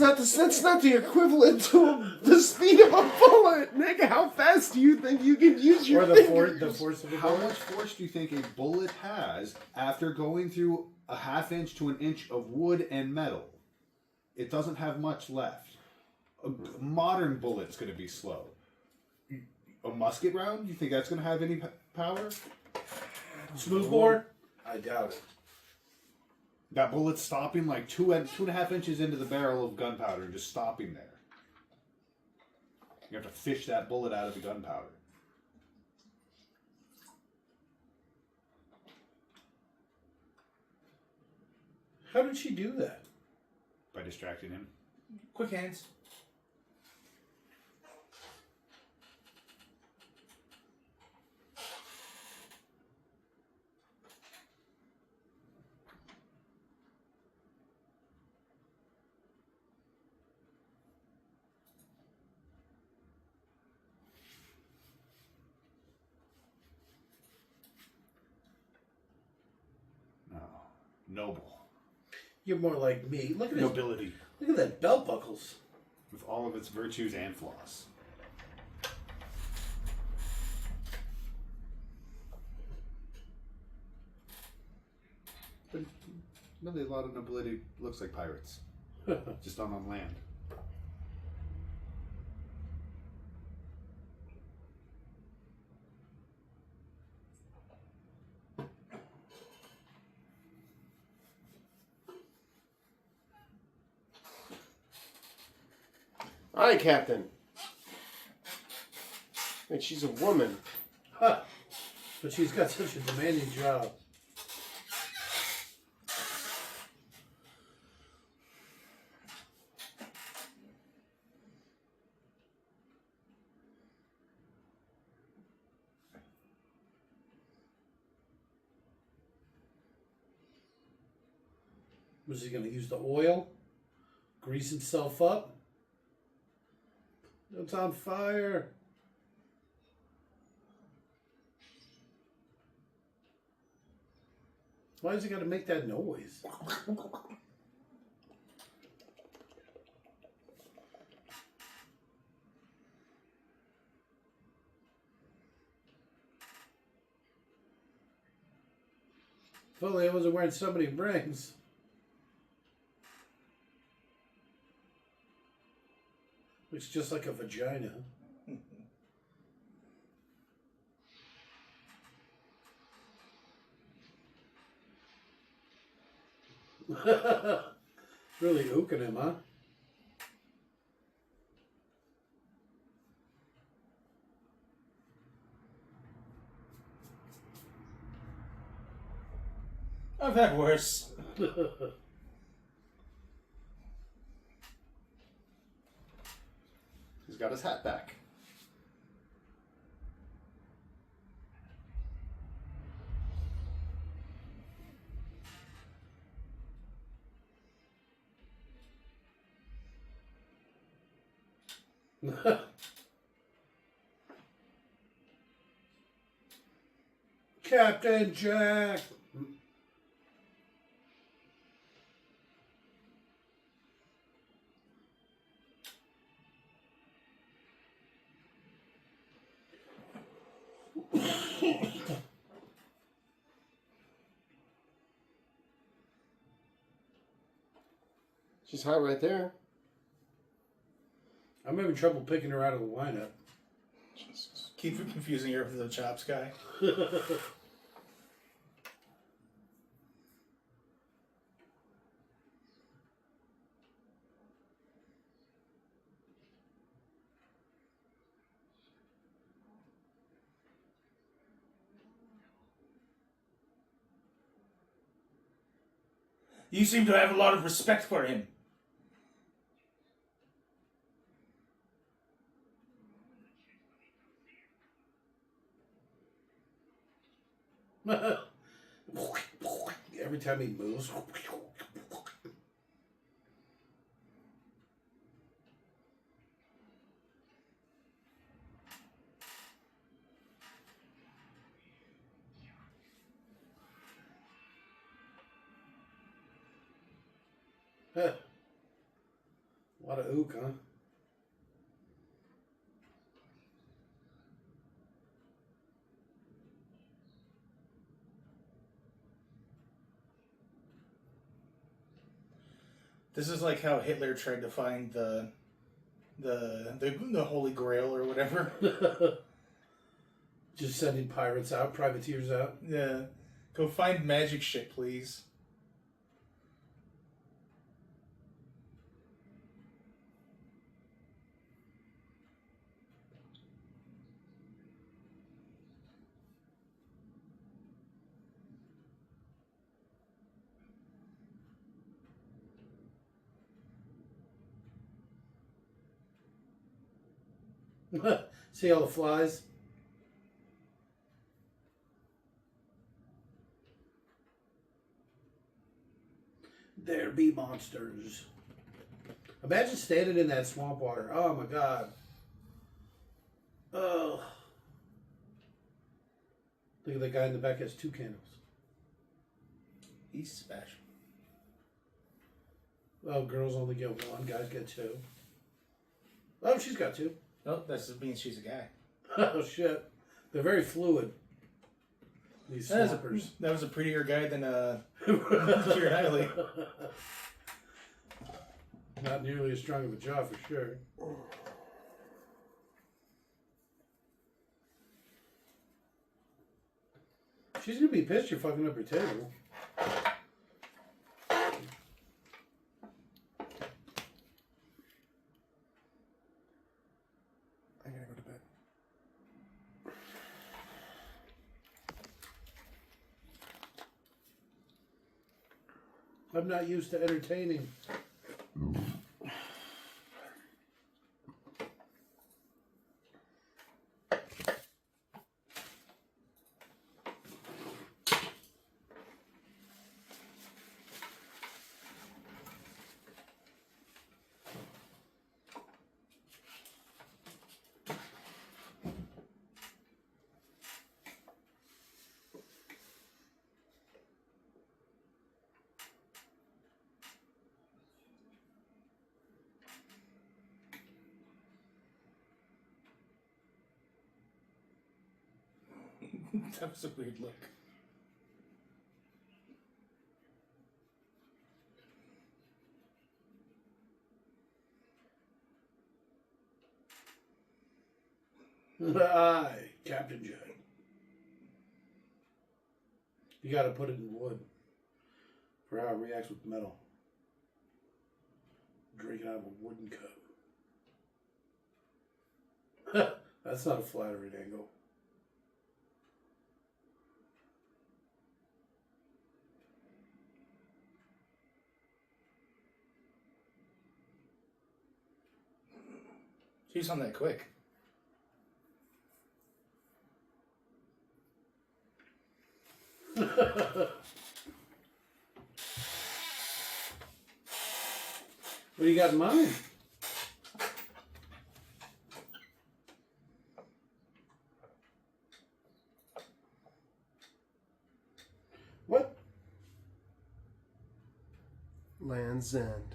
not the equivalent to the speed of a bullet, Nick. How fast do you think you can use your Or the fingers? force of a How bullet. much force do you think a bullet has after going through a half inch to an inch of wood and metal? It doesn't have much left. A modern bullet's going to be slow. A musket round, you think that's going to have any power? Smoothbore? I doubt it. That bullet's stopping like 2.5 inches into the barrel of gunpowder and just stopping there. You have to fish that bullet out of the gunpowder. How did she do that? By distracting him. Quick hands. No. Noble. You're more like me. Look at his, Nobility. look at that belt buckles. With all of its virtues and flaws. But really, a lot of nobility looks like pirates. Just not on land. Aye, Captain. And she's a woman. Huh. But she's got such a demanding job. Was he going to use the oil? Grease himself up? It's on fire. Why has he got to make that noise? If only I wasn't wearing so many rings. Looks just like a vagina. Really ooking him, huh? I've had worse. He's got his hat back. Captain Jack. She's hot right there. I'm having trouble picking her out of the lineup. Keep confusing her with the chops guy. You seem to have a lot of respect for him. Every time he moves. A lot of ook, huh? This is like how Hitler tried to find the Holy Grail or whatever. Just sending pirates out, privateers out. Yeah. Go find magic shit, please. See all the flies? There be monsters. Imagine standing in that swamp water. Oh my god. Oh. Look at the guy in the back has 2 candles. He's special. Oh, girls only get 1, guys get 2. Oh, she's got 2. Oh, that just means she's a guy. Oh shit. They're very fluid. These swampers. That was a prettier guy than Keira Knightley. Not nearly as strong of a jaw for sure. She's gonna be pissed you're fucking up her table. I gotta go to bed. I'm not used to entertaining. That was a weird look. Aye, Captain Jack. You gotta put it in wood for how it reacts with metal. Drinking out of a wooden cup. That's not a flattering angle. She's on that quick. What do you got in mind? What? Land's End.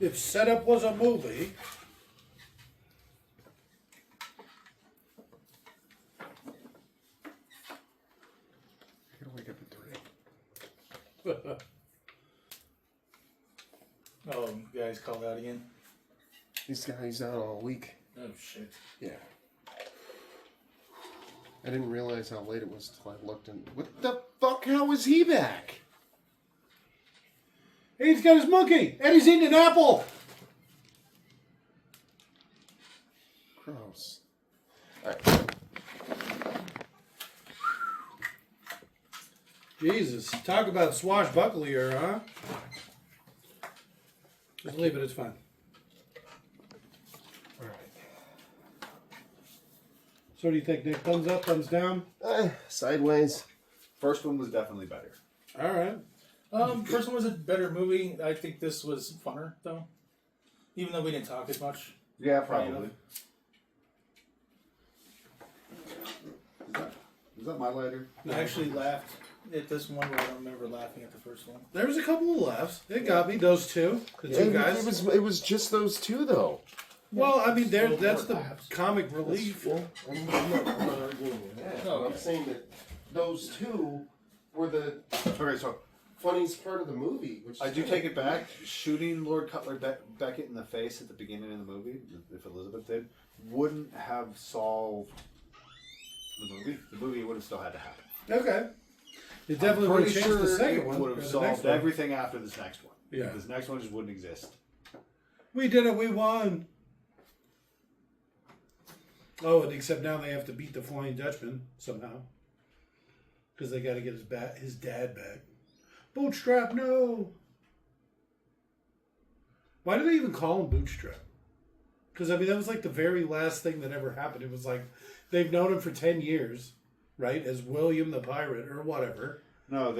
If setup was a movie. I gotta wake up at 3. Oh, you guys called out again? These guys out all week. Oh, shit. Yeah. I didn't realize how late it was till I looked and... What the fuck? How is he back? Hey, he's got his monkey, and he's eating an apple. Gross. Alright. Jesus, talk about swashbuckler, huh? Just leave it, it's fine. Alright. So what do you think, Nick? Thumbs up, thumbs down? Sideways. First one was definitely better. All right. First one was a better movie. I think this was funner, though. Even though we didn't talk as much. Yeah, Funny probably. Is that my lighter? I actually laughed at this one where I don't remember laughing at the first one. There was a couple of laughs. It got me, those two. The two guys. It was just those two, though. Well, I mean, Still that's the more laughs. comic relief. I'm not arguing with that. Oh, I'm okay. saying that those two were the Okay, so funniest part of the movie. Which I do take it back. Shooting Lord Cutler Beckett in the face at the beginning of the movie, if Elizabeth did, wouldn't have solved the movie. The movie would have still had to happen. Okay. It definitely would have Pretty changed the sure second it one. would or have the next solved one. everything after this next one. Yeah. This next one just wouldn't exist. We did it. We won. Oh, and except now they have to beat the Flying Dutchman somehow. Because they got to get his dad back. Bootstrap, no. Why do they even call him Bootstrap? Because, I mean, that was like the very last thing that ever happened. It was like they've known him for 10 years, right? As William the Pirate or whatever. No,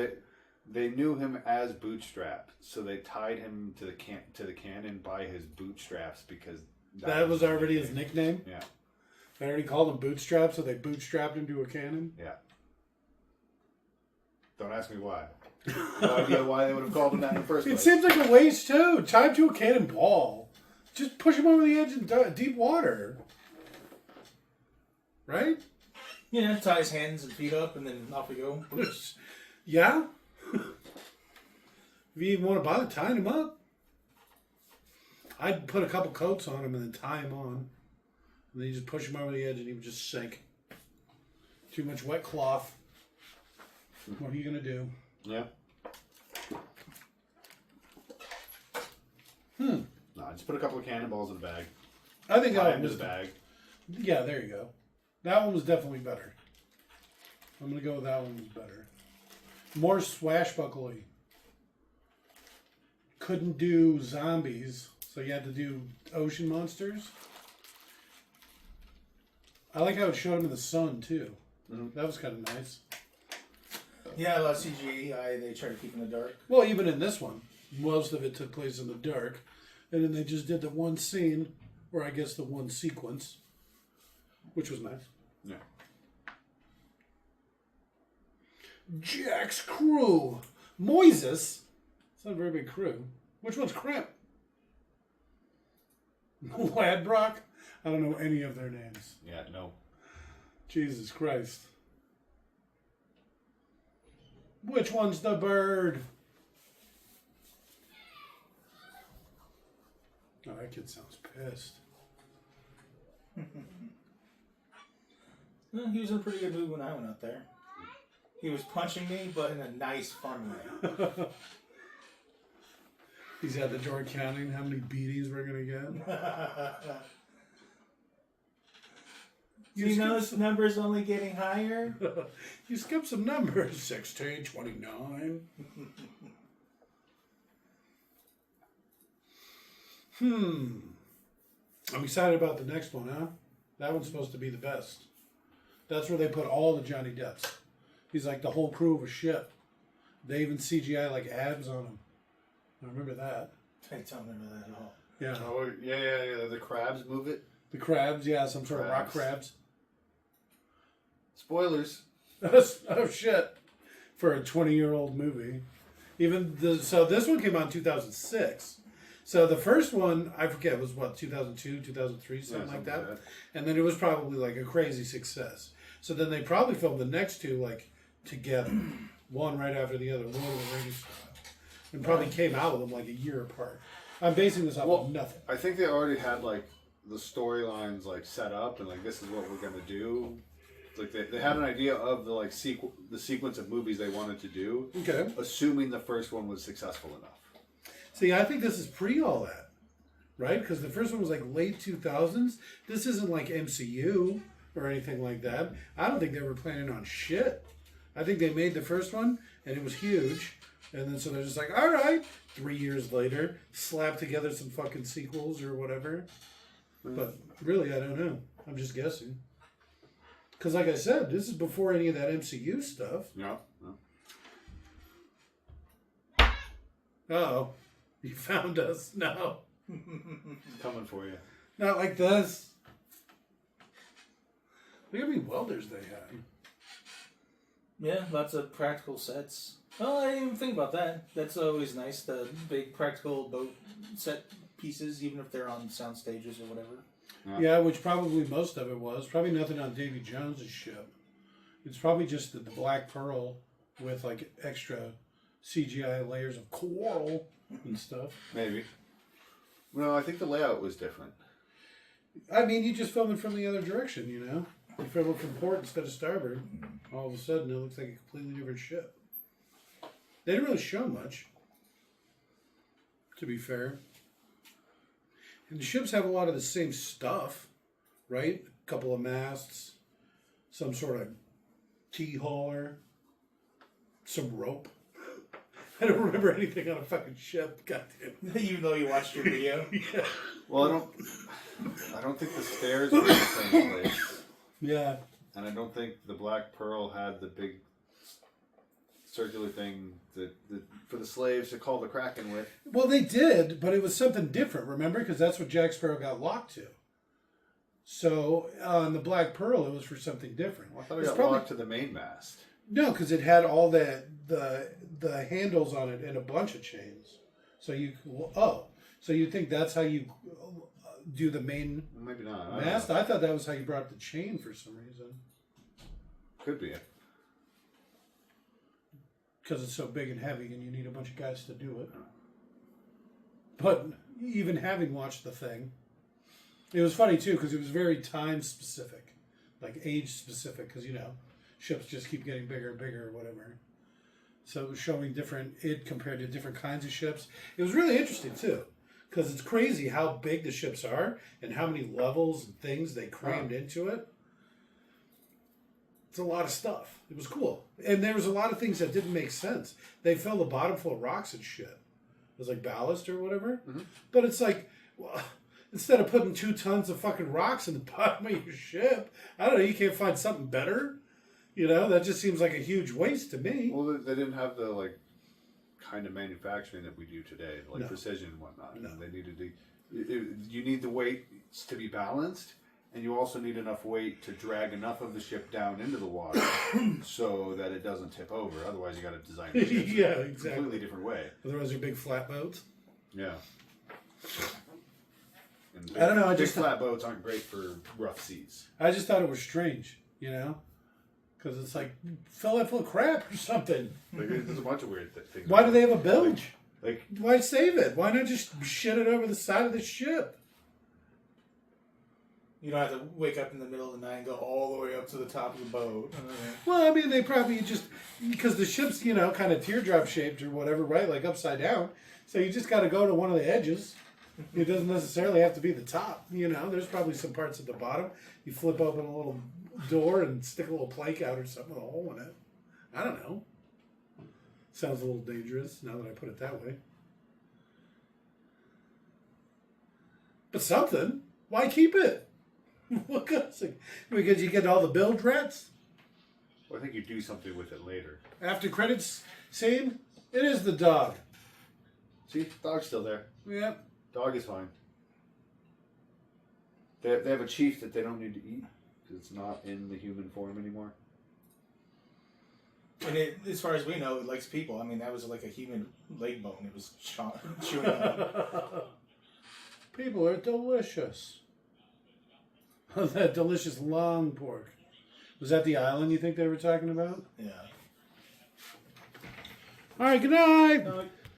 they knew him as Bootstrap, so they tied him to the cannon by his bootstraps because That was already his nickname. Yeah, They already called him Bootstrap, so they bootstrapped him to a cannon. yeah. Don't ask me why. No idea why they would have called him that in the first It place. seems like a waste, too. Tied to a cannonball. Just push him over the edge in deep water. Right? Yeah, tie his hands and feet up, and then off we go. Yeah? If you even want to bother tying him up, I'd put a couple coats on him and then tie him on. And then you just push him over the edge and he would just sink. Too much wet cloth. What are you going to do? Yeah. No, just put a couple of cannonballs in the bag. I think Tie that him one to was... the bag. Yeah, there you go. That one was definitely better. I'm going to go with that one was better. More swashbuckly. Couldn't do zombies, so you had to do ocean monsters. I like how it showed them in the sun, too. Mhm. That was kind of nice. Yeah, a lot of CGI. They try to keep in the dark. Well, even in this one, most of it took place in the dark. And then they just did the one scene, or I guess the one sequence, which was nice. Yeah. Jack's crew. Moises. It's not a very big crew. Which one's Crimp? Ladbrock? I don't know any of their names. Yeah, no. Jesus Christ. Which one's the bird? Oh, that kid sounds pissed. Well, he was in a pretty good mood when I went out there. He was punching me, but in a nice, fun way. He's at the door counting how many beatings we're going to get. You know this number's only getting higher? You skipped some numbers. 16, 29. I'm excited about the next one, huh? That one's supposed to be the best. That's where they put all the Johnny Depps. He's like the whole crew of a ship. They even CGI like abs on him. I remember that. I don't remember that at all. Yeah. Oh, yeah. The crabs move it. The crabs, yeah, some sort of rock crabs. Spoilers. Oh shit! For a 20-year-old movie, so this one came out in 2006. So the first one, I forget, was what, 2002, 2003, something like that. And then it was probably like a crazy success. So then they probably filmed the next two like together, one right after the other, Lord of the Rings style, and probably came out with them like a year apart. I'm basing this off of nothing. I think they already had like the storylines like set up and like this is what we're gonna do. Like they had an idea of the like the sequence of movies they wanted to do. Okay. Assuming the first one was successful enough. See, I think this is pre all that, right? Because the first one was like late 2000s. This isn't like MCU or anything like that. I don't think they were planning on shit. I think they made the first one and it was huge. And then so they're just like, all right, 3 years later, slap together some fucking sequels or whatever. But really, I don't know. I'm just guessing. Because like I said, this is before any of that MCU stuff. Yeah. Uh-oh. You found us. No. Coming for you. Not like this. Look how many welders they have. Yeah, lots of practical sets. Oh, I didn't even think about that. That's always nice. The big practical boat set pieces, even if they're on sound stages or whatever. Yeah, which probably most of it was. Probably nothing on Davy Jones's ship. It's probably just the Black Pearl with like extra CGI layers of coral and stuff. Maybe. Well, I think the layout was different. I mean, you just film it from the other direction, you know? You film it from port instead of starboard. All of a sudden, it looks like a completely different ship. They didn't really show much, to be fair. And the ships have a lot of the same stuff, right? A couple of masts, some sort of key hauler, some rope. I don't remember anything on a fucking ship. Goddamn. Even though you watched your video. Yeah. Well, I don't think the stairs were in the same place. Yeah. And I don't think the Black Pearl had the big circular thing that for the slaves to call the Kraken with. Well, they did, but it was something different, remember? Because that's what Jack Sparrow got locked to. So, on the Black Pearl, it was for something different. Well, I thought it got locked to the main mast. No, because it had all the handles on it and a bunch of chains. So so you think that's how you do the main Maybe not. mast? I thought that was how you brought the chain for some reason. Could be. Because it's so big and heavy and you need a bunch of guys to do it. But even having watched the thing, it was funny too because it was very time specific, like age specific, because you know, ships just keep getting bigger and bigger or whatever. So it was showing it compared to different kinds of ships. It was really interesting too, because it's crazy how big the ships are and how many levels and things they crammed into it. It's a lot of stuff. It was cool. And there was a lot of things that didn't make sense. They filled the bottom full of rocks and shit. It was like ballast or whatever. Mm-hmm. But it's like, well, instead of putting 2 tons of fucking rocks in the bottom of your ship, I don't know, you can't find something better? You know, that just seems like a huge waste to me. Well, they didn't have the, like, kind of manufacturing that we do today, like precision and whatnot. No. They needed to... You need the weight to be balanced, and you also need enough weight to drag enough of the ship down into the water so that it doesn't tip over. Otherwise, you got to design the ship in a completely different way. Otherwise, they're big flat boats. Yeah. And I don't know. Big flat boats aren't great for rough seas. I just thought it was strange, you know? Because it's like, fill that full of crap or something. Like, there's a bunch of weird things. Why do they have a bilge? Like, why save it? Why not just shit it over the side of the ship? You don't have to wake up in the middle of the night and go all the way up to the top of the boat. Well, I mean, they probably just... Because the ship's, you know, kind of teardrop shaped or whatever, right? Like upside down. So you just got to go to one of the edges. It doesn't necessarily have to be the top, you know. There's probably some parts at the bottom. You flip open a little door and stick a little plank out or something with a hole in it. I don't know. Sounds a little dangerous now that I put it that way. But something. Why keep it? What goes? Because you get all the bilge rats? Well, I think you do something with it later. After credits scene, it is the dog. See, dog's still there. Yeah. Dog is fine. They have a chief that they don't need to eat because it's not in the human form anymore. And it, as far as we know, it likes people. I mean, that was like a human leg bone. It was chewing on. People are delicious. That delicious long pork. Was that the island you think they were talking about? Yeah. All right, good night.